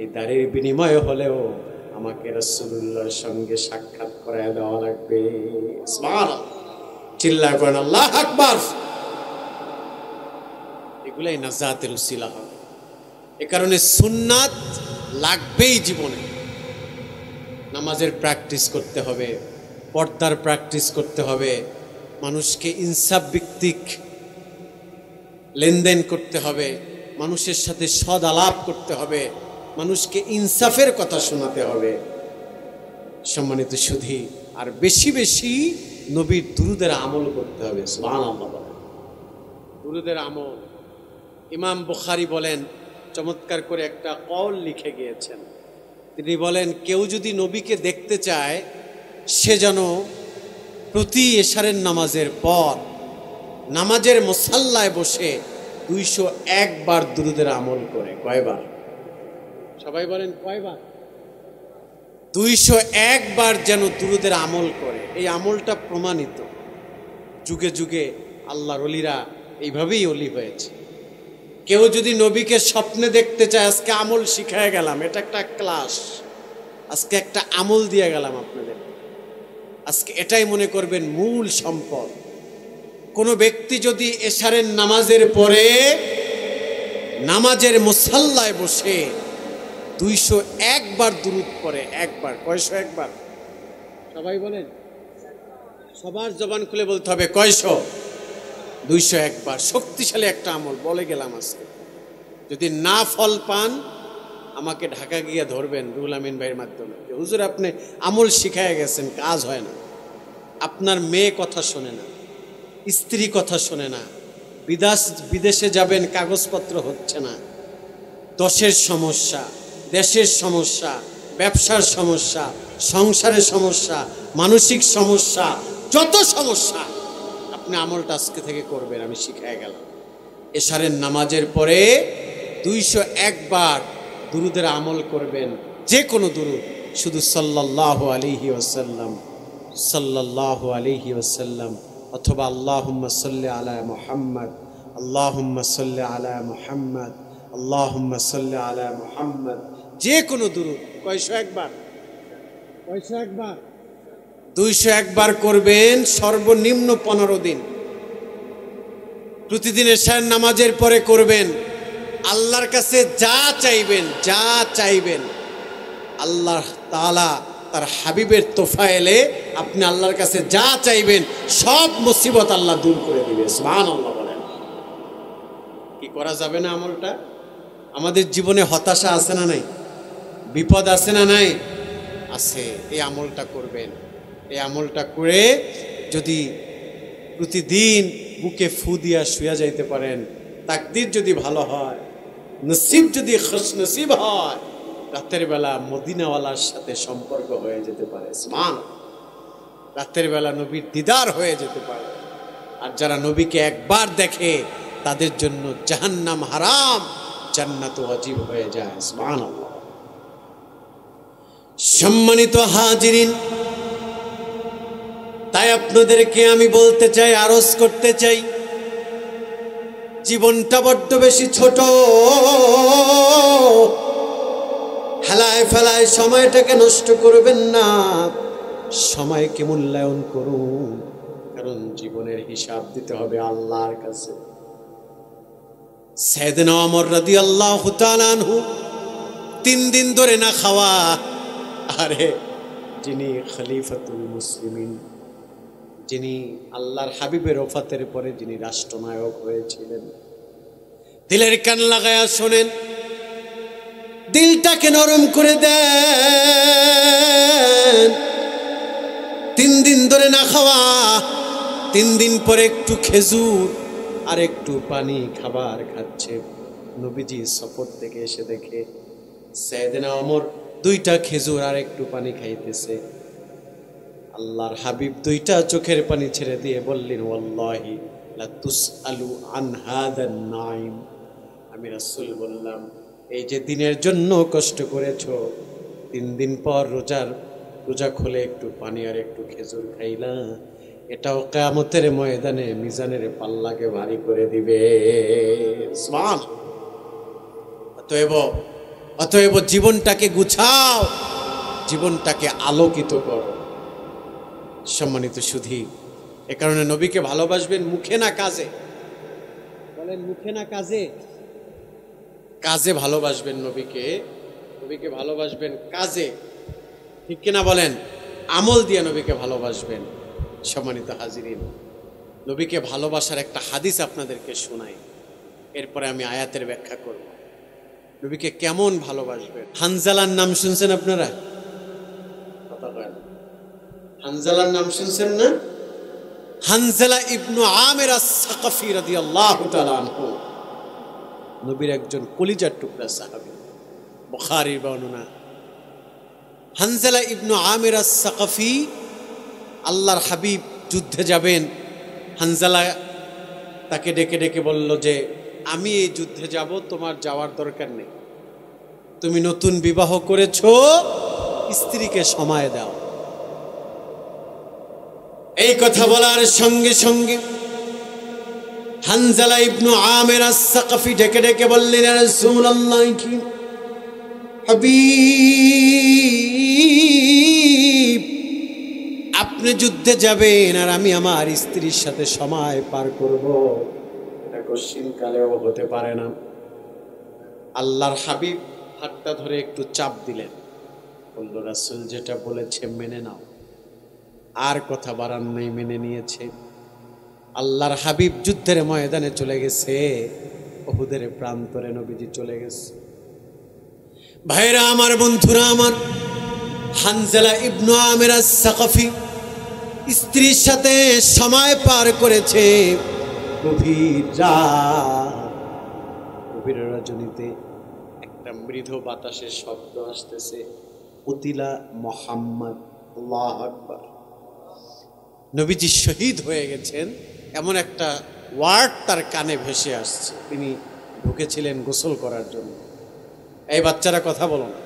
এই দাঁড়ির বিনিময় হলেও আমাকে রাসূলুল্লাহর সঙ্গে সাক্ষাৎ করায় দেওয়া লাগবে। সুবহানাল্লাহ, চিল্লায় বলেন আল্লাহু আকবার। এগুলাই নাজাতের উসিলা হবে। এ কারণে সুন্নাত লাগবেই জীবনে। নামাজের প্র্যাকটিস করতে হবে, পর্দার প্র্যাকটিস করতে হবে, মানুষকে ইনসাফ ভিত্তিক লেনদেন করতে হবে, মানুষের সাথে সদ আলাপ করতে হবে, মানুষকে ইনসাফের কথা শোনাতে হবে। সম্মানিত সুধী, আর বেশি বেশি নবীর দুরুদের আমল করতে হবে। সুবহানাল্লাহ, দুরুদের আমল। ইমাম বুখারী বলেন, চমৎকার করে একটা কওল লিখে গিয়েছেন। তিনি বলেন, কেউ যদি নবীকে দেখতে চায়, সে যেন প্রতি এশারের নামাজের পর নামাজের মুসাল্লায় বসে 201 বার দুরুদের আমল করে। কয়বার? সবাই বলেন কয়বার? 201 বার যেন দুরুদের আমল করে। এই আমলটা প্রমাণিত, যুগে যুগে আল্লাহর ওলিরা এইভাবেই ওলি হয়েছে। কেউ যদি নবীকে স্বপ্নে দেখতে চায়, আজকে আমল শিখায় গেলাম, এটা একটা ক্লাস, আজকে একটা আমল দিয়ে গেলাম আপনাদের। আজকে এটাই মনে করবেন মূল সম্পদ। কোন ব্যক্তি যদি এশারের নামাজের পরে নামাজের মুসাল্লায় বসে 201 বার দুরূদ পড়ে, একবার, কয়শো একবার? সবাই বলেন, সবার জবান খুলে বলতে হবে, কয়শো? 201 বার। শক্তিশালী একটা আমল, বলে গেলাম আজকে। যদি না ফল পান, আমাকে ঢাকা গিয়ে ধরবেন রুহুল আমিন ভাইয়ের মাধ্যমে, হুজুর আপনি আমল শিখায় গেছেন, কাজ হয় না, আপনার মেয়ে কথা শোনে না, স্ত্রী কথা শোনে না, বিদেশে যাবেন, কাগজপত্র হচ্ছে না, দশের সমস্যা, দেশের সমস্যা, ব্যবসার সমস্যা, সংসারের সমস্যা, মানসিক সমস্যা, যত সমস্যা, আপনি আমলটা আজকে থেকে করবেন, আমি শিখায় গেলাম। এশারের নামাজের পরে 201 বার দুরুদের আমল করবেন, যে কোনো দুরুদ, শুধু সাল্লাল্লাহু আলাইহি ওয়াসাল্লাম, সাল্লাল্লাহু আলাইহি ওয়াসাল্লাম, অথবা আল্লাহুম্মা সাল্লি আলা মুহাম্মদ, আল্লাহুম্মা সাল্লি আলা মুহাম্মদ, আল্লাহুম্মা সাল্লি আলা মুহাম্মদ, যে কোনো দুরুদ। কয়শো একবার? কয়শো একবার? 201 বার করবেন, সর্বনিম্ন 15 দিন। প্রতিদিন এশার নামাজের পরে করবেন। আল্লাহর কাছে যা চাইবেন, যা চাইবেন, আল্লাহ তাআলা তার হাবিবের তোফায়েলে আপনি আল্লাহর কাছে যা চাইবেন, সব মুসিবত আল্লাহ দূর করে দিবে। সুবহানাল্লাহ বলেন। কি করা যাবে না আমলটা? আমাদের জীবনে হতাশা আছে না নাই? বিপদ আছে না নাই? আছে। এই আমলটা করবেন। এই আমলটা করে যদি প্রতিদিন বুকে ফু দিয়া শুয়া যাইতে পারেন, তাকদীর যদি ভালো হয়, নসিব যদি খুশনসিব হয়, রাতের বেলা মদিনাওয়ালার সাথে সম্পর্ক হয়ে যেতে পারে। সুবহানাল্লাহ। রাতের বেলা নবীর দিদার হয়ে যেতে পারে। আর যারা নবীকে একবার দেখে, তাদের জন্য জাহান্নাম হারাম, জান্নাত ওয়াজিব হয়ে যায়। সুবহানাল্লাহ। সম্মানিত হাজিরিন, তাই আপনাদেরকে আমি বলতে চাই, আরজ করতে চাই, জীবনটা বড্ড বেশি ছোট, হেলায় ফেলায় সময়টাকে নষ্ট করবেন না, সময়কে মূল্যায়ন করুন, কারণ জীবনের হিসাব দিতে হবে আল্লাহর কাছে। সাইয়েদনা ওমর রাদিয়াল্লাহু তাআলা আনহু 3 দিন ধরে না খাওয়া, আরে যিনি খলিফাতুল মুসলিমিন, যিনি আল্লাহর হাবিবের ওফাতের পরে যিনি রাষ্ট্রনায়ক হয়েছিলেন। দিলের কান লাগায়া শোনেন, দিলটাকে নরম করে দেন। 3 দিন ধরে না খাওয়া, 3 দিন পরে একটু খেজুর আর একটু পানি খাবার খাচ্ছে। নবীজি সফর থেকে এসে দেখে সাইয়েদনা ওমর 2টা খেজুর আর একটু পানি খাইতেছে। আল্লাহর হাবিব 2টা চোখের পানি ছেড়ে দিয়ে বললেন, ওয়াল্লাহি লা তুসআলু আন হাদান নাইম। আমি রাসূল বললাম, এই যে দিনের জন্য কষ্ট করেছো, 3 দিন পর রোজা খুলে একটু পানি আর একটু খেজুর খাইলা, এটাও কিয়ামতের ময়দানে মিজানের পাল্লাকে ভারী করে দিবে। সুবহানাল্লাহ। অতএব জীবনটাকে গুছাও, জীবনটাকে আলোকিত করো। সম্মানিত সুধী, এ কারণে নবীকে ভালোবাসবেন মুখে না কাজে। বলেন মুখে না কাজে? কাজে ভালোবাসবেন নবীকে, নবীকে ভালোবাসবেন কাজে, ঠিক কিনা বলেন? আমল দিয়ে নবীকে ভালোবাসবেন। সম্মানিত হাজিরিন, নবীকে ভালোবাসার একটা হাদিস আপনাদেরকে শোনাই, এরপরে আমি আয়াতের ব্যাখ্যা করব। নবীকে কেমন ভালোবাসবেন? হানজালার নাম শুনছেন আপনারা? হানজালার নাম শুনছেন না? হানজালা ইবনু আমির আস-সাকাফি রাদিয়াল্লাহু তাআলা আনহু নবীর একজন কলিজার টুকরা সাহাবী, বুখারীর বর্ণনা। হানজালা ইবনু আমির আস-সাকাফি, আল্লাহর হাবিব যুদ্ধে যাবেন। হানজালা তাকে ডেকে ডেকে বলল যে, আমি এই যুদ্ধে যাব, তোমার যাওয়ার দরকার নেই। তুমি নতুন বিবাহ করেছো, স্ত্রীকে সময় দাও। এই কথা বলার সঙ্গে সঙ্গে হানজালা ইবনু আমির আস-সাকাফি ডেকে ডেকে বললেন, ইয়া রাসূলুল্লাহ, কি হাবিব, আপনি যুদ্ধে যাবেন আর আমি আমার স্ত্রীর সাথে সময় পার করব, এটা কশিনকালেও হতে পারে না। আল্লাহর হাবিব হাতটা ধরে একটু চাপ দিলেন, বলল, রাসূল যেটা বলেছে মেনে নাও। আর কথা বাড়ান নাই, মেনে নিয়েছে। আল্লাহর হাবিব যুদ্ধের ময়দানে চলে গেছে, উহুদের প্রান্তরে নবীজি চলে গেছে। ভাইরা আমার, বন্ধুরা আমার, হানজালা ইবনু আমির আস-সাকাফি স্ত্রীর সাথে সময় পার করেছে। গভীর রজনীতে একটা মৃদু বাতাসের শব্দ আসতেছে, উতিলা মুহাম্মদ, আল্লাহু আকবার। নবীজি শহীদ হয়ে গেছেন এমন একটা ওয়ার্ড তার কানে ভেসে আসছে। তিনি ঢুকেছিলেন গোসল করার জন্য। এই বাচ্চারা কথা বলো না।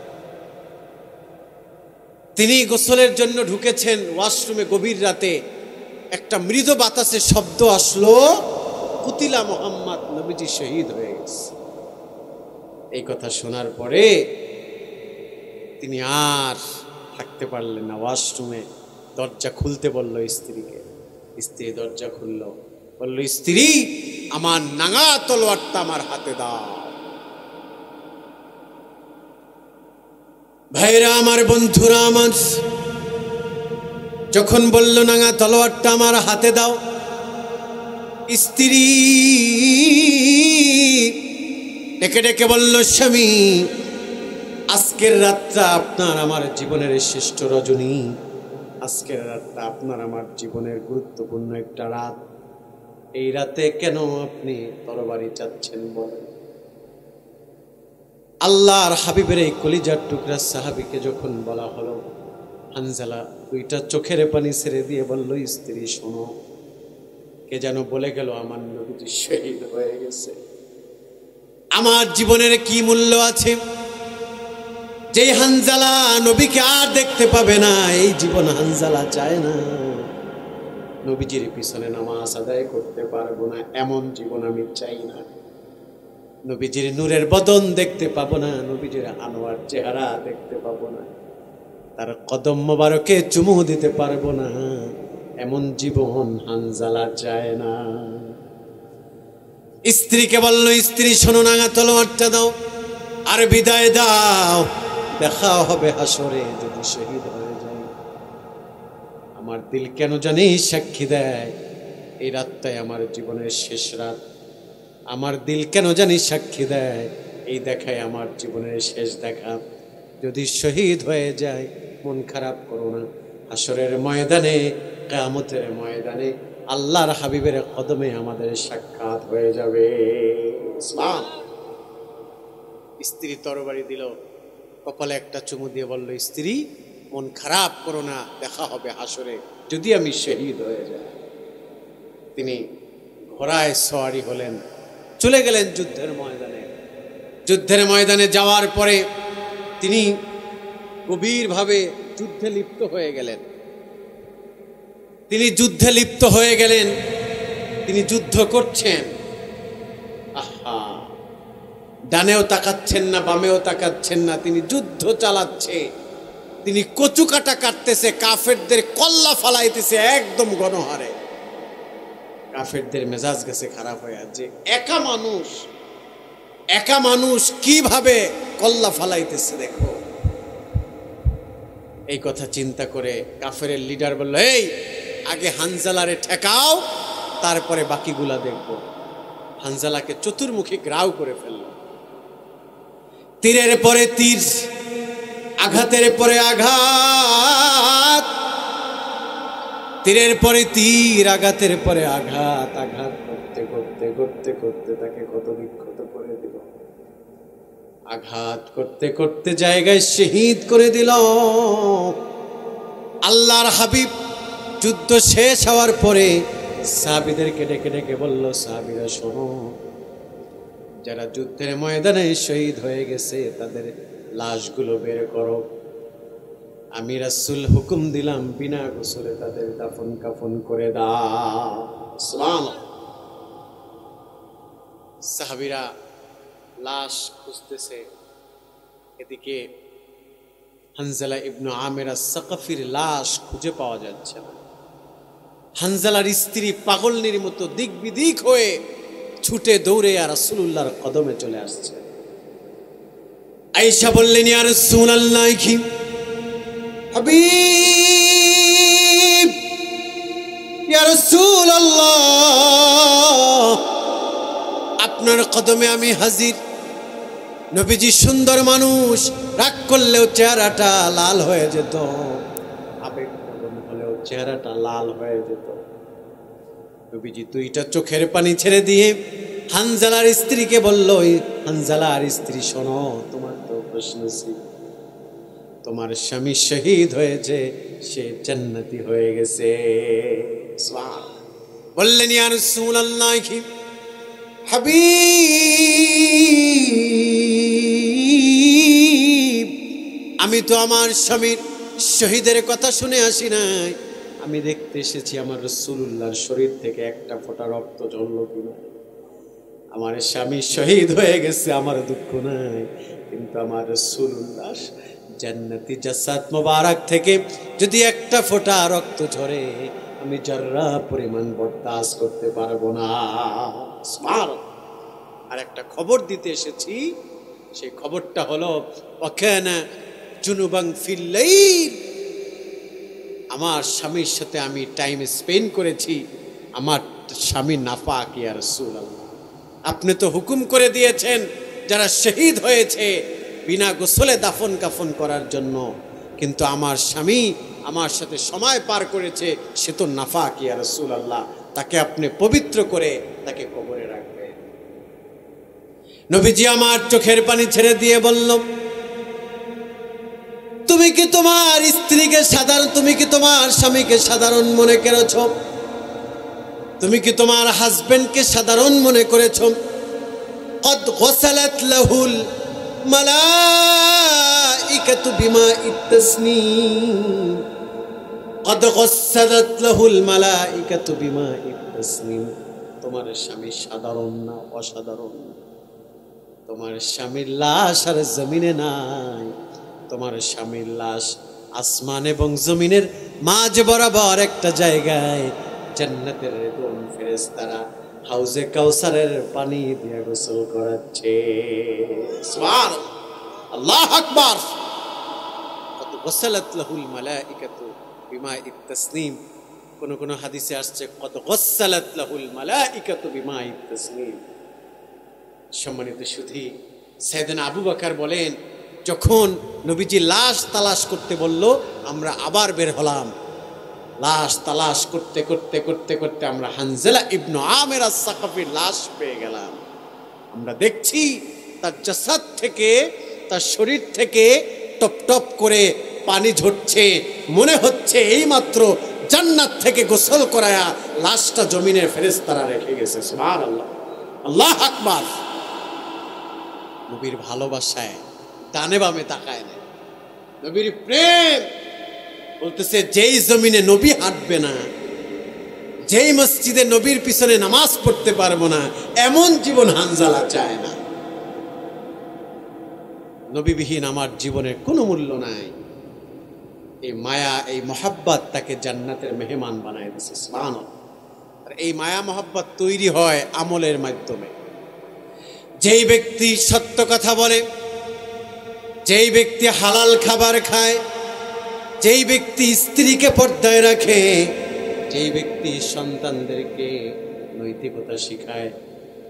তিনি গোসলের জন্য ঢুকেছেন ওয়াশরুমে। গভীর রাতে একটা মৃদু বাতাসের শব্দ আসলো, কুতিলা মুহাম্মদ, নবীজি শহীদ হয়ে গেছে। এই কথা শোনার পরে তিনি আর থাকতে পারলেন না। ওয়াশরুমে দরজা খুলতে বলল স্ত্রীকে। স্ত্রী দরজা খুলল, বলল, স্ত্রী, আমার নাঙা তলোয়ারটা আমার হাতে দাও। ভাইরা আমার, বন্ধুরা আমার, যখন বলল নাঙা তলোয়ারটা আমার হাতে দাও, স্ত্রী ডেকে ডেকে বলল, স্বামী, আজকের রাতটা আপনার আমার জীবনের শ্রেষ্ঠ রজনী, আজকের রাতটা আপনার আমার জীবনের গুরুত্বপূর্ণ একটা রাত। এই রাতে কেন আপনি তরবারি চাচ্ছেন বলেন? আল্লাহর হাবিবের এই কলিজার টুকরা সাহাবীকে যখন বলা হলো, হানজালা 2টা চোখের পানি ছেড়ে দিয়ে বলল, স্ত্রী শোনো, কে যেন বলে গেল আমার নবীজি শহীদ হয়ে গেছে। আমার জীবনের কি মূল্য আছে? যে হানজালা নবীকে আর দেখতে পাবে না, এই জীবন হানজালা চায় না। নবীজির পিছনে নামাজ আদায় করতে পারবো না, এমন জীবন আমি চাই না। নবীজির নূরের বদন দেখতে পাবো না, নবীজির আনোয়ার চেহারা দেখতে পাবো না, তার কদম মোবারকে চুমু দিতে পারবো না, এমন জীবন হানজালা চায় না। স্ত্রীকে বলল, স্ত্রী শোনো, নাঙা তলোয়ারটা দাও আর বিদায় দাও, দেখা হবে হাসরে যদি শহীদ হয়ে যায়। আমার দিল কেন জানি সাক্ষী দেয় এই রাতটাই আমার জীবনের শেষ রাত। আমার দিল কেন জানি সাক্ষী দেয় এই দেখাই আমার জীবনের শেষ দেখা। যদি শহীদ হয়ে যায় মন খারাপ করো না, হাসরের ময়দানে, কিয়ামতের ময়দানে আল্লাহর হাবিবের কদমে আমাদের সাক্ষাৎ হয়ে যাবে। স্ত্রী তরবারি দিল, কপালে একটা চুমু দিয়ে বলল, স্ত্রী মন খারাপ করো না, দেখা হবে হাসরে যদি আমি শহীদ হয়ে যাই। তিনি ঘোড়ায় সওয়ারি হলেন, চলে গেলেন যুদ্ধের ময়দানে। যুদ্ধের ময়দানে যাওয়ার পরে তিনি গভীরভাবে যুদ্ধে লিপ্ত হয়ে গেলেন। তিনি যুদ্ধে লিপ্ত হয়ে গেলেন, তিনি যুদ্ধ করছেন। আহা, ডানেও তাকাচ্ছেন না, বামেও তাকাচ্ছেন না, তিনি যুদ্ধ চালাচ্ছে। তিনি কচু কাটা কাটতেছে, কাফেরদের কল্লা ফালাইতেছে একদম গণহারে। কাফেরদের মেজাজ গেছে খারাপ হয়ে, যে একা মানুষ কিভাবে কল্লা ফালাইতেছে দেখো। এই কথা চিন্তা করে কাফেরের লিডার বলল, এই আগে হানজালারে ঠেকাও, তারপরে বাকিগুলা দেখব। হানজালাকে চতুর্মুখী গ্রাউ করে ফেলল। তীরের পরে তীর, আঘাতের পরে আঘাত, তীরের পরে তীর, আঘাতের পরে আঘাত। আঘাত করতে করতে করতে করতে তাকে কত বিক্ষত করে দিল। আঘাত করতে করতে জায়গায় শহীদ করে দিল। আল্লাহর হাবিব যুদ্ধ শেষ হওয়ার পরে সাহাবীদেরকে ডেকে ডেকে বলল, সাহাবীরা শোনো, যারা যুদ্ধের ময়দানে শহীদ হয়ে গেছে তাদের লাশগুলো বের করো। আমি রাসূল হুকুম দিলাম বিনা গোসলে তাদের দাফন কাফন করে দাও। সুবহানাল্লাহ। সাহাবীরা লাশ খুঁজতেছে, এদিকে হানজালা ইবনে আমির আস-সাকাফির লাশ খুঁজে পাওয়া যাচ্ছে না। হানজালার স্ত্রী পাগলনির মতো দিক বিদিক হয়ে ছুটে দৌড়ে আর রাসূলুল্লাহর কদমে চলে আসছে। আয়েশা বললেন, ইয়া রাসূলুল্লাহ, কি হাবিব, ইয়া রাসূলুল্লাহ, আপনার কদমে আমি হাজির। নবীজি সুন্দর মানুষ, রাগ করলেও চেহারাটা লাল হয়ে যেত, আবেগ হলেও চেহারাটা লাল হয়ে যেত। নবীজি দুইটা চোখের পানি ছেড়ে দিয়ে হানজালার স্ত্রীকে বলল, হানজালার স্ত্রী শোনো, তোমার তো প্রশ্ন ছিল, তোমার স্বামী শহীদ হয়েছে, সে জান্নাতি হয়ে গেছে। বললেন, ইয়া রাসূলুল্লাহ, কি হাবিব, আমি তো আমার স্বামীর শহীদের কথা শুনে আসি নাই, আমি দেখতে এসেছি আমার রাসূলুল্লাহর শরীর থেকে একটা ফোঁটা রক্ত ঝরল কিনা। আমার স্বামী শহীদ হয়ে গেছে, আমার দুঃখ নাই, কিন্তু আমার রাসূলুল্লাহ জান্নাতি জাসাদ মোবারক থেকে যদি একটা ফোঁটা রক্ত ঝরে, আমি জর্রা পরিমাণ বরদাস্ত করতে পারবো না। আর একটা খবর দিতে এসেছি, সেই খবরটা হলো, ওয়াকানা জুনুবান ফিল লাইল, আমার স্বামীর সাথে আমি টাইম স্পেন্ড করেছি, আমার স্বামী নাপাক। ইয়া রাসূলুল্লাহ, আপনি তো হুকুম করে দিয়েছেন যারা শহীদ হয়েছে বিনা গোসলে দাফন কাফন করার জন্য, কিন্তু আমার স্বামী আমার সাথে সময় পার করেছে, সে তো নাফাক। ইয়া রাসূলুল্লাহ, তাকে আপনি পবিত্র করে তাকে কবরে রাখবেন। নবীজি আমার চোখের পানি ছেড়ে দিয়ে বলল, তুমি কি তোমার স্ত্রীকে সাধারণ, তুমি কি তোমার স্বামীকে সাধারণ মনে করেছ? তুমি কি তোমার হাজবেন্ডকে সাধারণ মনে করেছ? কদ গসালাত লাহুল মালাইকাতু বিমাইত তাসনিম, কদ গসালাত লাহুল মালাইকাতু বিমাইত তাসনিম। তোমার স্বামী সাধারণ না, অসাধারণ। তোমার স্বামীর লাশ আর জমিনে নাই, তোমার স্বামীর লাশ আসমান এবং জমিনের মাঝ বরাবর একটা জায়গায় জান্নাতের রেদন ফেরেশতারা হাউজে কাউসারের পানি দিয়ে গোসল করাচ্ছে। সুবহানাল্লাহ, আল্লাহু আকবার। কত গোসলাত লাহুল মালাইকাতু বিমাইত তাসনিম। কোন কোন হাদিসে আসছে কদ গসসালাত লাহুল মালাইকাতু বিমাইত তাসনিম। সম্মানিত সুধী, সাইয়েদনা আবু বকর বলেন, যখন নবীজি লাশ তালাশ করতে বলল, আমরা আবার বের হলাম। লাশ তালাশ করতে করতে করতে করতে আমরা হানজালা ইবনে আমির আস-সাকাফির লাশ পেয়ে গেলাম। আমরা দেখছি তার জাসাদ থেকে, তার শরীর থেকে টপ টপ করে পানি ঝরছে। মনে হচ্ছে এইমাত্র জান্নাত থেকে গোসল করায়া লাশটা জমিনের ফেরেশতারা রেখে গেছে। সুবহানাল্লাহ, আল্লাহু আকবার। নবীর ভালোবাসায় ডানে বামে তাকায় না, নবীর প্রেম বলতেছে, যেই জমিনে নবী হাঁটবে না, যেই মসজিদে নবীর পিছনে নামাজ পড়তে পারবো না, এমন জীবন হানজালা চায় না। নবীবিহীন আমার জীবনের কোনো মূল্য নাই। এই মায়া, এই মহাব্বত তাকে জান্নাতের মেহমান বানায় দিয়েছে। সুবহানাল্লাহ। আর এই মায়া মহাব্বত তৈরি হয় আমলের মাধ্যমে। যেই ব্যক্তি সত্য কথা বলে, যেই ব্যক্তি হালাল খাবার খায়, যেই ব্যক্তি স্ত্রীকে পর্দায় রাখে, যেই ব্যক্তি সন্তানদেরকে নৈতিকতা শিখায়,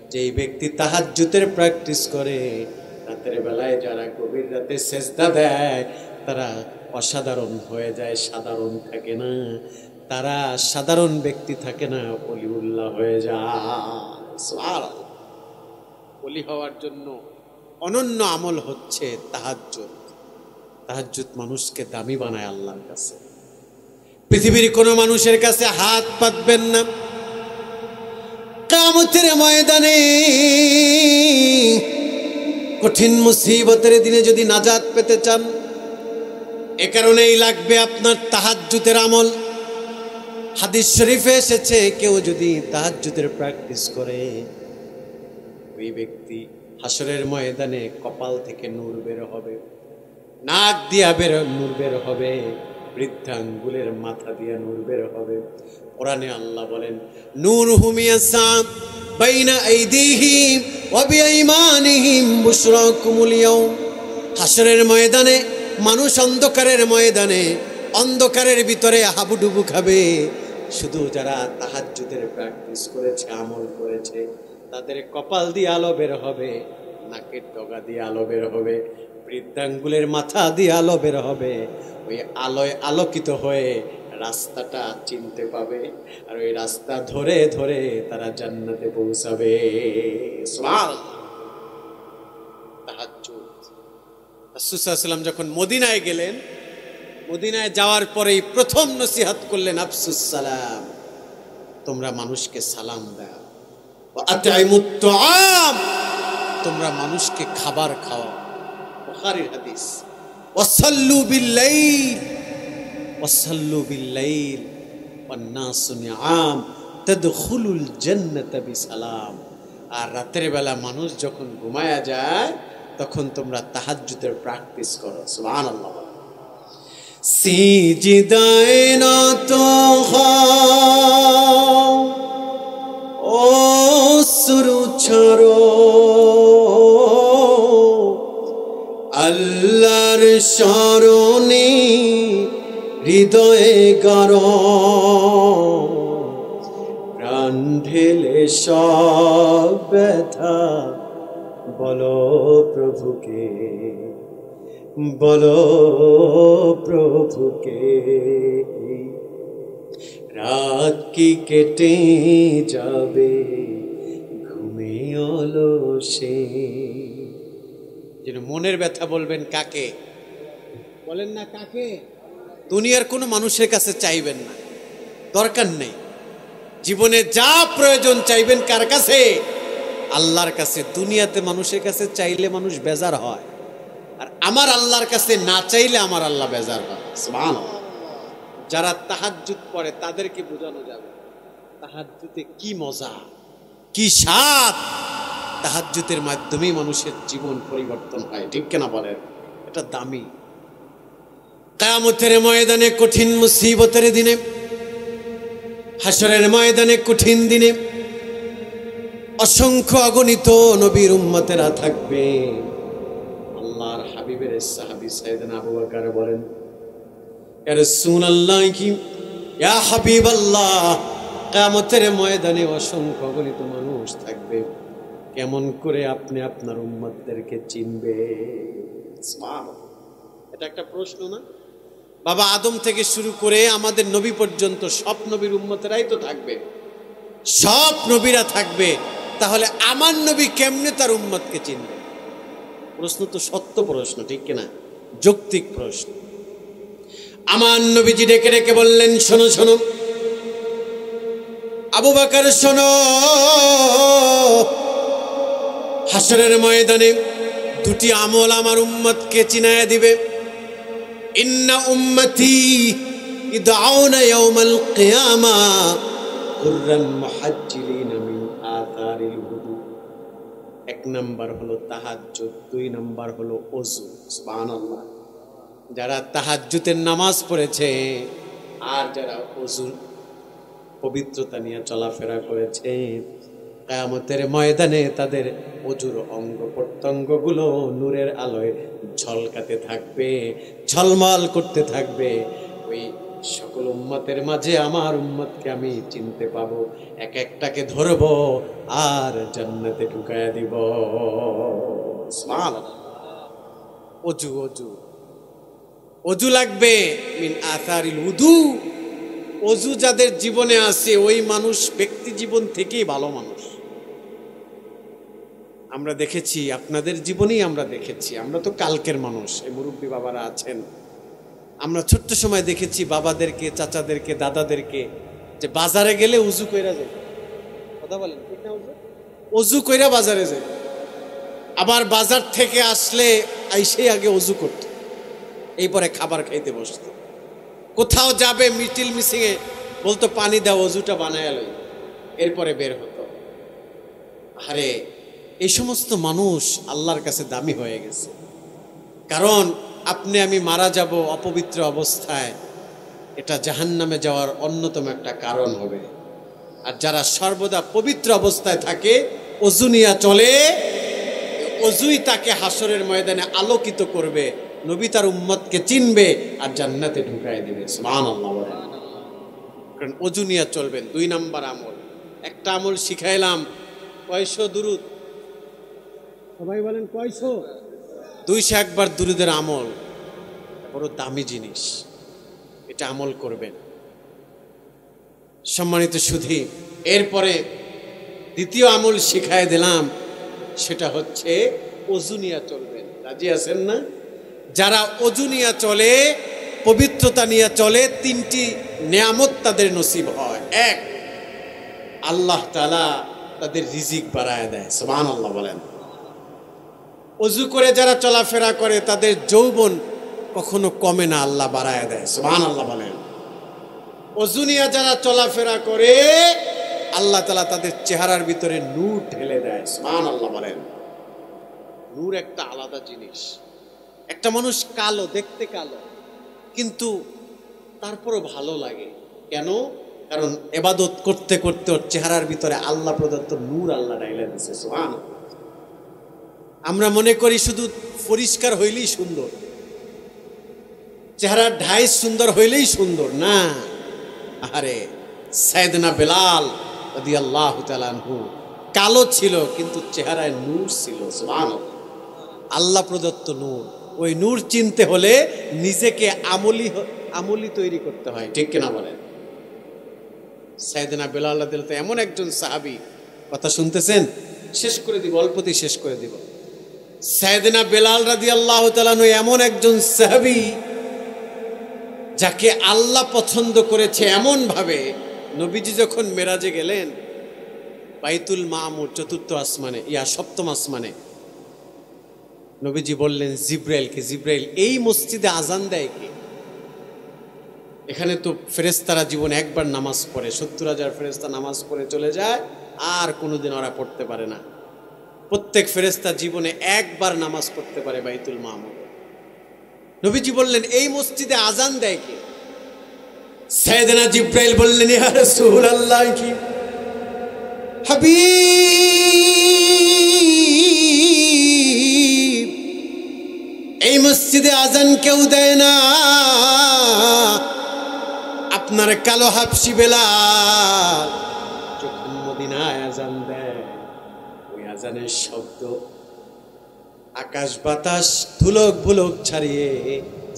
যেই ব্যক্তি তাহাজ্জুদের প্র্যাকটিস করে, রাতের বেলায় যারা গভীর রাতে সেজদা দেয়, তারা অসাধারণ হয়ে যায়, সাধারণ থাকে না। তারা সাধারণ ব্যক্তি থাকে না, ওলিউল্লাহ হয়ে যায়। সুবহানাল্লাহ। ওলি হওয়ার জন্য অনন্য আমল হচ্ছে তাহাজ্জুদ। তাহাজ্জুদ মানুষকে দামি বানায় আল্লাহর কাছে। পৃথিবীর কোন মানুষের কাছে হাত পাতবেন না। কিয়ামতের ময়দানে কঠিন মুসিবতের দিনে যদি নাজাত পেতে চান, এ কারণেই লাগবে আপনার তাহাজ্জুদের আমল। হাদিস শরীফে এসেছে, কেউ যদি তাহাজ্জুদের প্র্যাকটিস করে, ওই ব্যক্তি হাসরের ময়দানে কপাল থেকে নূর বের হবে, নাক দিয়া নূর বের হবে, বৃদ্ধাঙ্গুলের মাথা দিয়া নূর বের হবে। কোরআনে আল্লাহ বলেন, নূরুহুম ইয়াসা বাইনা আইদিহিম ওয়া বিআইমানিহিম বুশরাকুমুল ইয়াউম। হাসরের ময়দানে মানুষ অন্ধকারের ময়দানে অন্ধকারের ভিতরে হাবুডুবু খাবে। শুধু যারা তাহাজ্জুদের প্র্যাকটিস করেছে, আমল করেছে, তাদের কপাল দিয়ে আলো বের হবে, নাকের ডগা দিয়ে আলো বের হবে, বৃদ্ধাঙ্গুলের মাথা দিয়ে আলো বের হবে। ওই আলোয় আলোকিত হয়ে রাস্তাটা চিনতে পাবে, আর ওই রাস্তা ধরে ধরে তারা জান্নাতে পৌঁছাবে। সুবহানাল্লাহ। তাহাজ্জুদ। রাসূল সাল্লাল্লাহু আলাইহি ওয়াসাল্লাম যখন মদিনায় গেলেন, মদিনায় যাওয়ার পরেই প্রথম নসিহত করলেন, আফসুস সালাম, তোমরা মানুষকে সালাম দাও। ওয়া আতঈমুত তুআম, তোমরা মানুষকে খাবার খাওয়াও। বুখারীর হাদিস। ওয়াসাল্লু বিল-লাইল, ওয়াসাল্লু বিল-লাইল ওয়ান নাসু নিআম তাদখুলুল জান্নাতা বিসালাম। আর রাতের বেলা মানুষ যখন ঘুমায়া যায়, তখন তোমরা তাহাজ্জুদের প্র্যাকটিস করো। সুবহানাল্লাহ। সিজদায়ে নত হও, ও সুরু ছাড়ো, আল্লাহর শরণে হৃদয়ে গড়ো, প্রাণ ঢেলে সব ব্যথা বলো প্রভুকে, বলো প্রভুকে। রাত কি কেটে যাবে ঘুমে অলসে। যেন মনের ব্যথা বলবেন কাকে? বলেন না কাকে? দুনিয়ার কোনো মানুষের কাছে চাইবেন না, দরকার নেই। জীবনে যা প্রয়োজন চাইবেন কার কাছে? আল্লাহর কাছে। দুনিয়াতে মানুষের কাছে চাইলে মানুষ বেজার হয়, আর আমার আল্লাহর কাছে না চাইলে আমার আল্লাহ বেজার হয়। সুবহানাল্লাহ। যারা তাহাজ্জুদ পড়ে তাদেরকে বোঝানো যাবে তাহাজ্জুদে কি মজা, কি স্বাদ। তাহাজ্জুদের মাধ্যমেই মানুষের জীবন পরিবর্তন হয়, ঠিক কিনা বলেন? এটা দামি। কিয়ামতের ময়দানে কঠিন মুসিবতের দিনে, হাসরের ময়দানে কঠিন দিনে অসংখ্য অগণিত নবীর উম্মতেরা থাকবে। আল্লাহর হাবিবের সাহাবী সাইয়েদনা আবু বকর বলেন, ইয়া রাসূলুল্লাহ কি ইয়া হাবিবাল্লাহ, কিয়ামতের ময়দানে অসংখ্য অগণিত মানুষ থাকবে, কেমন করে আপনি আপনার উম্মতদেরকে চিনবে? সুবহানাল্লাহ। এটা একটা প্রশ্ন না? বাবা আদম থেকে শুরু করে আমাদের নবী পর্যন্ত সব নবীর উম্মতেরাই তো থাকবে, সব নবীরা থাকবে, তাহলে আমার নবী কেমনে তার উম্মতকে চিনবে? প্রশ্ন তো সত্য প্রশ্ন, ঠিক কিনা? যৌক্তিক প্রশ্ন। আমার নবীজি ডেকে ডেকে বললেন, শোনো শোনো আবু বকর, শোনো, হাসরের ময়দানে দুটি আমল আমার উম্মতকে চিনায়া দিবে। ইন্না উম্মতি ইদআউনা ইয়াউমাল কিয়ামা কুররান মুহাজ্জিলিন মিন আথারিল wudu। এক নাম্বার হলো তাহাজ্জুদ, দুই নাম্বার হলো ওযু। সুবহানাল্লাহ। যারা তাহাজ্জুদের নামাজ পড়েছে আর যারা ওযুর পবিত্রতা নিয়ে চলাফেরা করেছে, কিয়ামতের ময়দানে তাদের ওযুর অঙ্গ প্রত্যঙ্গগুলো নূরের আলোয় ঝলকাতে থাকবে, ঝলমল করতে থাকবে। ওই সকল উম্মতের মাঝে আমার উম্মতকে আমি চিনতে পাবো, এক একটাকে ধরবো আর জান্নাতে ঢুকায়া দিব। সুবহানাল্লাহ। ওযু ওযু ওযু লাগবে, মিন আথারিল wudu। ওযু যাদের জীবনে আছে ওই মানুষ ব্যক্তি জীবন থেকেই ভালো মানুষ। আমরা দেখেছি, আপনাদের জীবনেই আমরা দেখেছি, আমরা তো কালকের মানুষ, এই মুরব্বী বাবারা আছেন, আমরা ছোট্ট সময় দেখেছি বাবাদেরকে, চাচাদেরকে, দাদাদেরকে যে বাজারে গেলে উজু কইরা যায়। কথা বলেন ঠিক না? উজু কইরা বাজারে যায়, আবার বাজার থেকে আসলে আইসেই আগে উজু করত, এরপরে খাবার খাইতে বসত। কোথাও যাবে মিটিল মিসিংয়ে বলতো পানি দাও, অজুটা বানায় লই, এরপরে বের হতো। আরে এই সমস্ত মানুষ আল্লাহর কাছে দামি হয়ে গেছে, কারণ আপনি আমি মারা যাব অপবিত্র অবস্থায়, এটা জাহান্নামে যাওয়ার অন্যতম একটা কারণ হবে। আর যারা সর্বদা পবিত্র অবস্থায় থাকে, অজু নিয়া চলে, অজুই তাকে হাসরের ময়দানে আলোকিত করবে, নবী তার উম্মতকে চিনবে আর জান্নাতে ঢুকাই দিবে। সুবহানাল্লাহ। কারণ অজু নিয়ে চলবেন। দুই নাম্বার আমল, একটা আমল শিখাইলাম, কয়শো দুরুদ? সবাই বলেন কয়শো? 201 বার দুরুদের আমল, বড় দামি জিনিস, এটা আমল করবেন। সম্মানিত সুধী, এরপরে দ্বিতীয় আমল শিখাই দিলাম, সেটা হচ্ছে অজু নিয়ে চলবেন। রাজি আছেন না? যারা অজু নিয়ে চলে, পবিত্রতা নিয়ে চলে, তিনটি নিয়ামত তাদের নসিব হয়। এক, আল্লাহ তাআলা তাদের রিজিক বাড়ায় দেয়। সুবহানাল্লাহ বলেন। অজু করে যারা চলাফেরা করে তাদের যৌবন কখনো কমে না, আল্লাহ বাড়ায় দেয়। সুবহানাল্লাহ বলেন। অজু নিয়ে যারা চলাফেরা করে আল্লাহ তাআলা তাদের চেহারার ভিতরে নূর ঢেলে দেয়। সুবহানাল্লাহ বলেন। নূর একটা আলাদা জিনিস। একটা মানুষ কালো, দেখতে কালো, কিন্তু তারপরও ভালো লাগে। কেন? কারণ ইবাদত করতে করতে ওর চেহারার ভিতরে আল্লাহ প্রদত্ত নূর আল্লাহ ঢাইলা দিয়েছে। সুবহানাল্লাহ। আমরা মনে করি শুধু পরিষ্কার হইলেই সুন্দর, চেহারার ঢাই সুন্দর হইলেই সুন্দর না। আরে সাইয়েদনা বেলাল রাদিয়াল্লাহু তাআলা আনহু কালো ছিল কিন্তু চেহারায় নূর ছিল। সুবহানাল্লাহ। আল্লাহ প্রদত্ত নূর। ওই নূর চিনতে হলে নিজেকে আমলি তৈরি করতে হয়, ঠিক কিনা বলেন? সাইয়েদনা বেলাল রাদিয়াল্লাহু তাআলা এমন একজন সাহাবী, কথা শুনতেছেন? শেষ করে দিব, অল্পতেই শেষ করে দিব। সাইয়েদনা বেলাল রাদিয়াল্লাহু তাআলা এমন একজন সাহাবী যাকে আল্লাহ পছন্দ করেছে এমন ভাবে, নবীজি যখন মেরাজে গেলেন বাইতুল মামুর চতুর্থ আসমানে, সপ্তম আসমানে, নবীজি বললেন জিব্রাইলকে, জিব্রাইল এই মসজিদে আজান দেয় কে? এখানে তো ফেরেশতারা জীবনে একবার নামাজ পড়ে, 70,000 ফেরেশতা নামাজ পড়ে চলে যায়, আর কোনোদিন ওরা পড়তে পারে না। প্রত্যেক ফেরেশতা জীবনে একবার নামাজ পড়তে পারে বাইতুল মামুর। নবীজি বললেন এই মসজিদে আজান দেয় কে? সাইয়েদনা জিব্রাইল বললেন ইয়া রাসূলুল্লাহ, কি হাবিব, এই মসজিদে আজান কেউ দেয় না, আপনার কালো হাবশি বেলাল যখন মদিনায় আজান দেয়, ওই আজানের শব্দ আকাশ বাতাস ধুলক ভুলক ছাড়িয়ে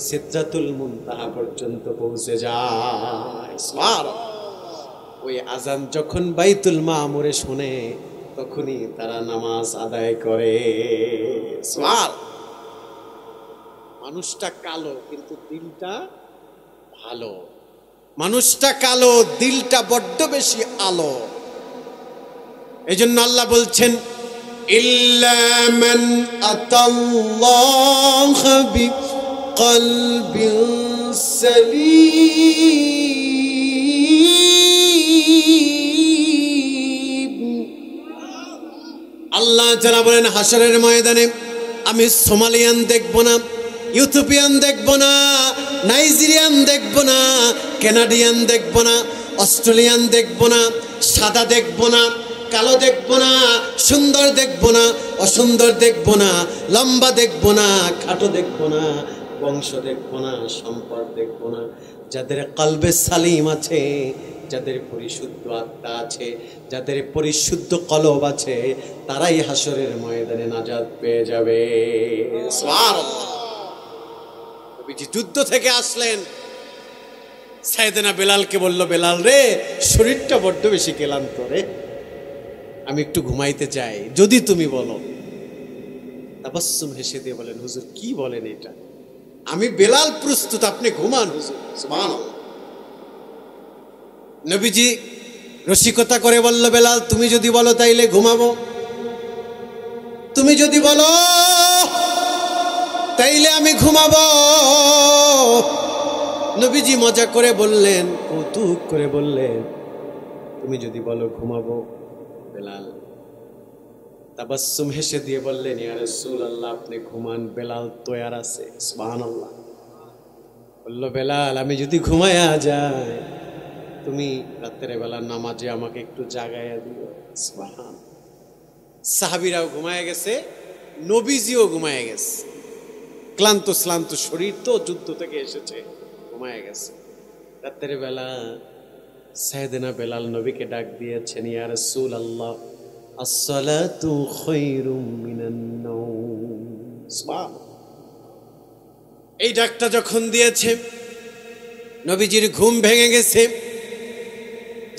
সিদরাতুল মুনতাহা পর্যন্ত পৌঁছে যায়। ওই আজান যখন বাইতুল মামুরে শুনে, তখনই তারা নামাজ আদায় করে। মানুষটা কালো কিন্তু দিলটা ভালো, মানুষটা কালো দিলটা বড্ড বেশি আলো। এই জন্য আল্লাহ বলছেন, ইল্লা মান আতাল্লাহ বিকলবিন সালিম। আল্লাহ যারা বলেন হাসরের ময়দানে আমি সোমালিয়ান দেখব না, ইউথোপিয়ান দেখব না, নাইজেরিয়ান দেখব না, কানাডিয়ান দেখব না, অস্ট্রেলিয়ান দেখব না, সাদা দেখব না, কালো দেখব না, সুন্দর দেখব না, অসুন্দর দেখব না, লম্বা দেখব না, খাটো দেখব না, বংশ দেখব না, সম্পদ দেখব না। যাদের কলবে সালিম আছে, যাদের পরিশুদ্ধ আত্মা আছে, যাদের পরিশুদ্ধ কলব আছে, তারাই হাসরের ময়দানে নাজাত পেয়ে যাবে। সুবহানাল্লাহ। নবীজি যুদ্ধ থেকে আসলেন, সাইয়েদনা বেলালকে বলল, বেলাল রে, শরীরটা বড্ড বেশি ক্লান্ত রে, আমি একটু ঘুমাইতে চাই, যদি তুমি বলো। তাবাসসুম হেসে দিয়ে বলেন, হুজুর কি বলেন এটা, আমি বেলাল প্রস্তুত, আপনি ঘুমান হুজুর। সুবহানাল্লাহ। নবীজি রসিকতা করে বলল, বেলাল তুমি যদি বলো তাইলে ঘুমাবো, তুমি যদি বলো তাইলে আমি ঘুমাবো। নবীজি মজা করে বললেন, কৌতুক করে বললেন, তুমি যদি বলো ঘুমাবো। বেলাল তাবাসসুম হেসে দিয়ে বললেন, ইয়া রাসূলুল্লাহ আপনি ঘুমান, বেলাল তৈয়ার আছে। সুবহানাল্লাহ। বলল, বেলাল আমি যদি ঘুমায়া যাই, তুমি রাতের বেলা নামাজে আমাকে একটু জাগাইয়া দিও। সুবহানাল্লাহ। সাহাবীরাও ঘুমায় গেছে, নবীজিও ঘুমায় গেছে, ক্লান্ত শ্লান্ত শরীর তো যুদ্ধ থেকে এসেছে, ঘুমায় গেছে। রাতের বেলা সাইয়েদনা বেলাল নবীকে ডাক দিয়েছেন, ইয়া রাসূলুল্লাহ আসসালাতু খায়রুম মিনান নাওম। সুবহানাল্লাহ। এই ডাকটা যখন দিয়েছে, নবীজির ঘুম ভেঙে গেছে।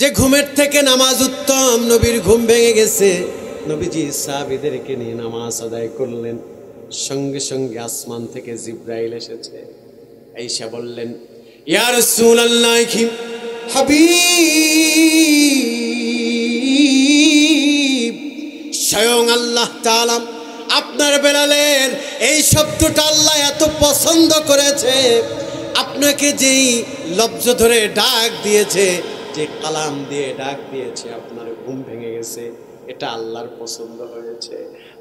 যে ঘুমের থেকে নামাজ উত্তম, নবীর ঘুম ভেঙে গেছে। নবীজি সাহাবীদেরকে নিয়ে নামাজ আদায় করলেন। সঙ্গে সঙ্গে আসমান থেকে জিবরাইল এসেছে, আয়েশা বললেন, ইয়া রাসূলুল্লাহ হাবিব, স্বয়ং আল্লাহ তাআলা আপনার বেলালের এই শব্দটা আল্লাহ এত পছন্দ করেছে, আপনাকে যেই লফজ ধরে ডাক দিয়েছে, যে কালাম দিয়ে ডাক দিয়েছে, আপনার ঘুম ভেঙে গেছে, এটা আল্লাহর পছন্দ হয়েছে।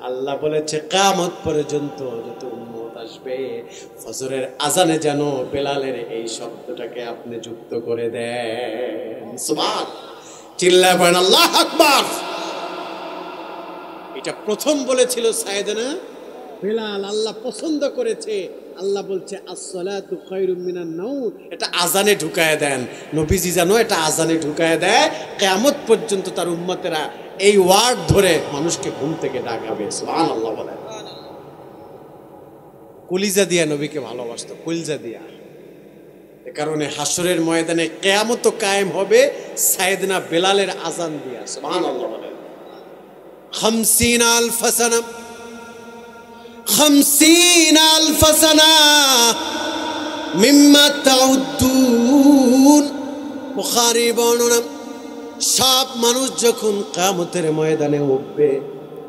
আল্লাহ বলেছে কিয়ামত পর্যন্ত যত উম্মত আসবে, ফজরের আজানে যেন বেলালের এই শব্দটাকে আপনি যুক্ত করে দেন। সুবহানাল্লাহ। চিল্লায় বলেন আল্লাহু আকবার। এটা প্রথম বলেছিল সাইয়েদনা বেলাল, আল্লাহ পছন্দ করেছে। আল্লাহ বলছে আসসালাতু খায়রুম মিনান নাওম, এটা আজানে ঢুকায় দেন। নবীজি জানো এটা আজানে ঢুকায় দেয়, কিয়ামত পর্যন্ত তার উম্মতেরা এই ওয়ার্ড ধরে মানুষকে ঘুম থেকে ডাকাবে। সুবহানাল্লাহ বলেন। কলিজা দিয়া নবীকে ভালোবাসতো, কলিজা দিয়া। এ কারণে হাসরের ময়দানে কিয়ামত কায়েম হবে সাইয়েদনা বেলালের আজান দিয়া। সুবহানাল্লাহ বলেন। 50,000 সানা, 50,000 সানা মিম্মা তাউদ্দুন। বুখারী বর্ণনা, সব মানুষ যখন কিয়ামতের ময়দানে উঠবে,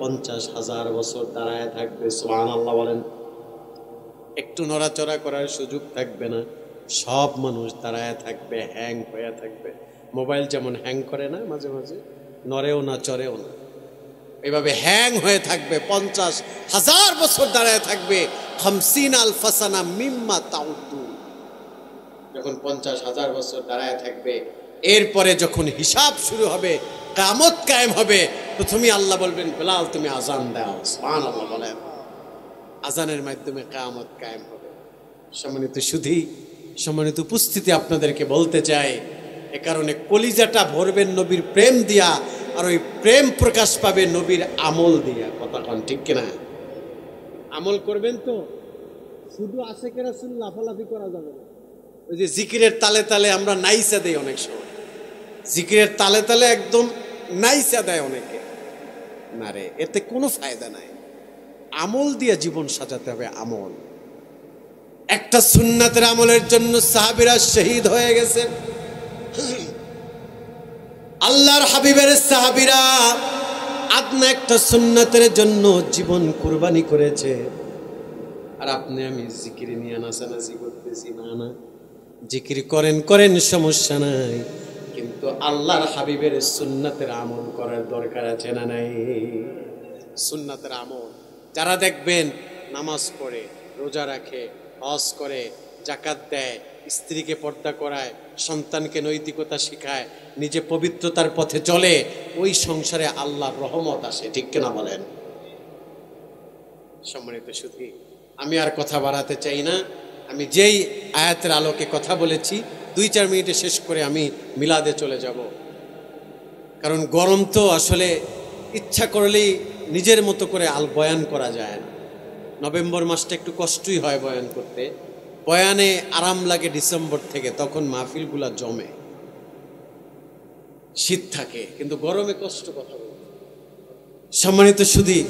50,000 বছর দাঁড়ায় থাকবে। সুবহানাল্লাহ বলেন। একটু নড়াচড়া করার সুযোগ থাকবে না, সব মানুষ দাঁড়ায় থাকবে, হ্যাং হয়ে থাকবে। মোবাইল যেমন হ্যাং করে না, মাঝে মাঝে নড়েও না চড়েও না, এইভাবে হ্যাং হয়ে থাকবে। 50,000 বছর দাঁড়ায় থাকবে। 50,000 সানা মিম্মা তাউদ্দুন। যখন 50,000 বছর দাঁড়ায় থাকবে, এরপরে যখন হিসাব শুরু হবে, কিয়ামত কায়েম হবে, প্রথমেই আল্লাহ বলবেন, বেলাল তুমি আজান দাও। সুবহানাল্লাহ বলেন। আজানের মাধ্যমে কিয়ামত কায়েম হবে। সম্মানিত সুধী, সম্মানিত উপস্থিতি, আপনাদেরকে বলতে চাই, এ কারণে কলিজাটা ভরবেন নবীর প্রেম দিয়া, আর ওই প্রেম প্রকাশ পাবে নবীর আমল দিয়া। কথা কন ঠিক কিনা? আমল করবেন তো, শুধু আশেকের রাসূল লাফালাফি করা যাবে না। ওই যে জিকিরের তালে তালে আমরা নাইসা দেই, অনেক সময় জিকিরের তালে তালে একদম নাইসা দেয় অনেকে, না রে, এতে কোনো ফায়দা নাই। আমল দিয়ে জীবন সাজাতে হবে। আমল, একটা সুন্নাতের আমলের জন্য সাহাবীরা শহীদ হয়ে গেছে। আল্লাহর হাবিবের সাহাবীরা আদনা একটা সুন্নাতের জন্য জীবন কুরবানি করেছে। আর আপনি আমি জিকির নিয়ে নাচানাচি করতেছি। না, জিকির করেন করেন, সমস্যা নাই, কিন্তু আল্লাহর হাবিবের সুন্নাতের আমল করার দরকার আছে না নাই? সুন্নাতের আমল যারা দেখবেন নামাজ পড়ে, রোজা রাখে, হজ করে, যাকাত দেয়, স্ত্রীকে পর্দা করায়, সন্তানকে নৈতিকতা শেখায়, নিজে পবিত্রতার পথে চলে, ওই সংসারে আল্লাহর রহমত আসে। ঠিক কিনা বলেন? সম্মানিত সুধী, আমি আর কথা বাড়াতে চাই না। আমি যেই আয়াতের আলোকে কথা বলেছি 2-4 মিনিটে শেষ করে আমি মিলাদে চলে যাব। কারণ গরম তো, আসলে ইচ্ছা করলেই নিজের মতো করে বয়ান করা যায় না। নভেম্বর মাসটা একটু কষ্টই হয় বয়ান করতে, বয়ানে আরাম লাগে ডিসেম্বর থেকে, তখন মাহফিলগুলা জমে, শীত থাকে, কিন্তু গরমে কষ্ট কথা বলতে। সম্মানিত সুধী,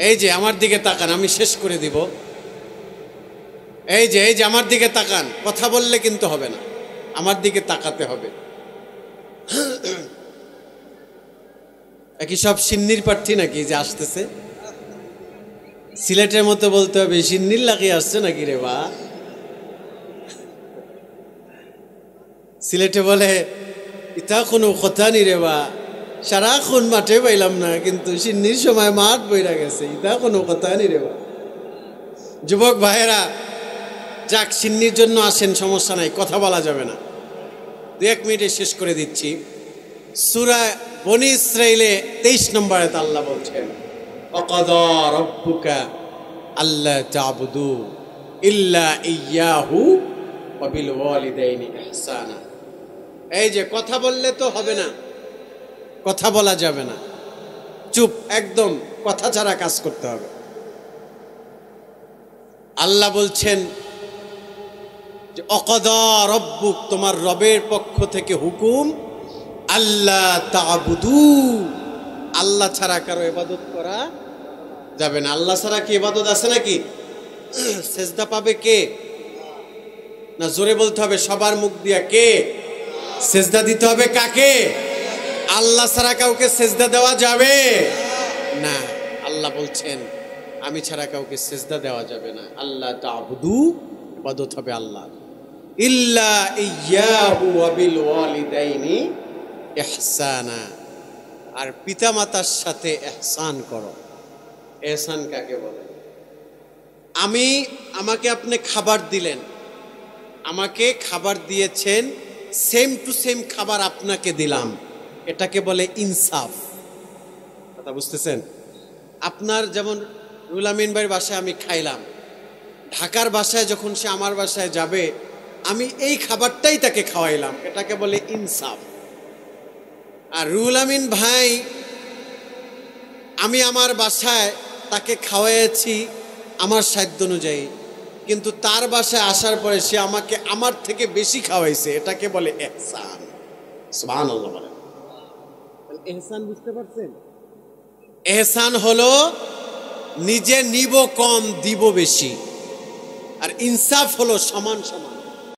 এই যে আমার দিকে তাকান, আমি শেষ করে দিব। এই যে আমার দিকে তাকান, কথা বললে কিন্তু হবে না, আমার দিকে তাকাতে হবে। কি সব সিন্নির প্রার্থী নাকি যে আসতেছে? সিলেটের মতো বলতে হবে, সিন্নির লাগিয়ে আসছে নাকি রে বা? সিলেটে বলে ইতা কোনো কথা নি রে বা, সারাক্ষণ মাঠে পাইলাম না, কিন্তু সিন্নির সময় মাঠ বইরা গেছে, ইতা কোনো কথা নি রে বা। যুবক ভাইয়েরা, যাক, সিন্নির জন্য আসেন, সমস্যা নাই, কথা বলা যাবে না, 2-1 মিনিটে শেষ করে দিচ্ছি। সূরা বনী ইসরাঈলে 23 নম্বর আয়াতে আল্লাহ বলছেন, ওয়াকাদা রাব্বুকা আল্লা তা'বুদু ইল্লা ইয়্যাহু ওয়া বিল ওয়ালিদাইনি ইহসানা। এই যে কথা বললে তো হবে না, কথা বলা যাবে না, চুপ একদম, কথা ছাড়া কাজ করতে হবে। আল্লাহ বলছেন যে ওয়াকাদা রাব্বুক, তোমার রবের পক্ষ থেকে হুকুম, আল্লাহ তা'বুদু, আল্লাহ ছাড়া কারো ইবাদত করা যাবে না। আল্লাহ ছাড়া কি ইবাদত আছে নাকি? সেজদা পাবে কে? না, জোরে বলতে হবে সবার মুখ দিয়া, কে? সেজদা দিতে হবে কাকে? আল্লাহ ছাড়া কাউকে সেজদা দেওয়া যাবে না। আল্লাহ বলছেন আমি ছাড়া কাউকে সেজদা দেওয়া যাবে না। আল্লাহ তা'বুদু, ইবাদত হবে আল্লাহ, ইল্লা ইয়্যাহু ওয়া বিল ওয়ালিদাইনি ইহসানা, আর পিতামাতার সাথে ইহসান করো। ইহসান কাকে বলে? আমাকে আপনি খাবার দিলেন, আমাকে খাবার দিয়েছেন, সেম টু সেম খাবার আপনাকে দিলাম, এটাকে বলে ইনসাফ। কথা বুঝতেছেন? আপনার যেমন রুহুল আমিন ভাইয়ের বাসায় আমি খাইলাম, ঢাকার বাসায় যখন সে আমার বাসায় যাবে, আমি এই খাবারটাই তাকে খাওয়াইলাম, এটাকে বলে ইনসাফ। আর রুহুল আমিন ভাই, আমি আমার বাসায় তাকে খাওয়াইছি আমার সাধ্য অনুযায়ী, কিন্তু তার বাসায় আসার পরে সে আমাকে আমার থেকে বেশি খাওয়াইছে, এটাকে বলে ইহসান। সুবহানাল্লাহ বলেন। ইহসান বুঝতে পারছেন? ইহসান হলো নিজে নিব কম, দিব বেশি, আর ইনসাফ হলো সমান সমান।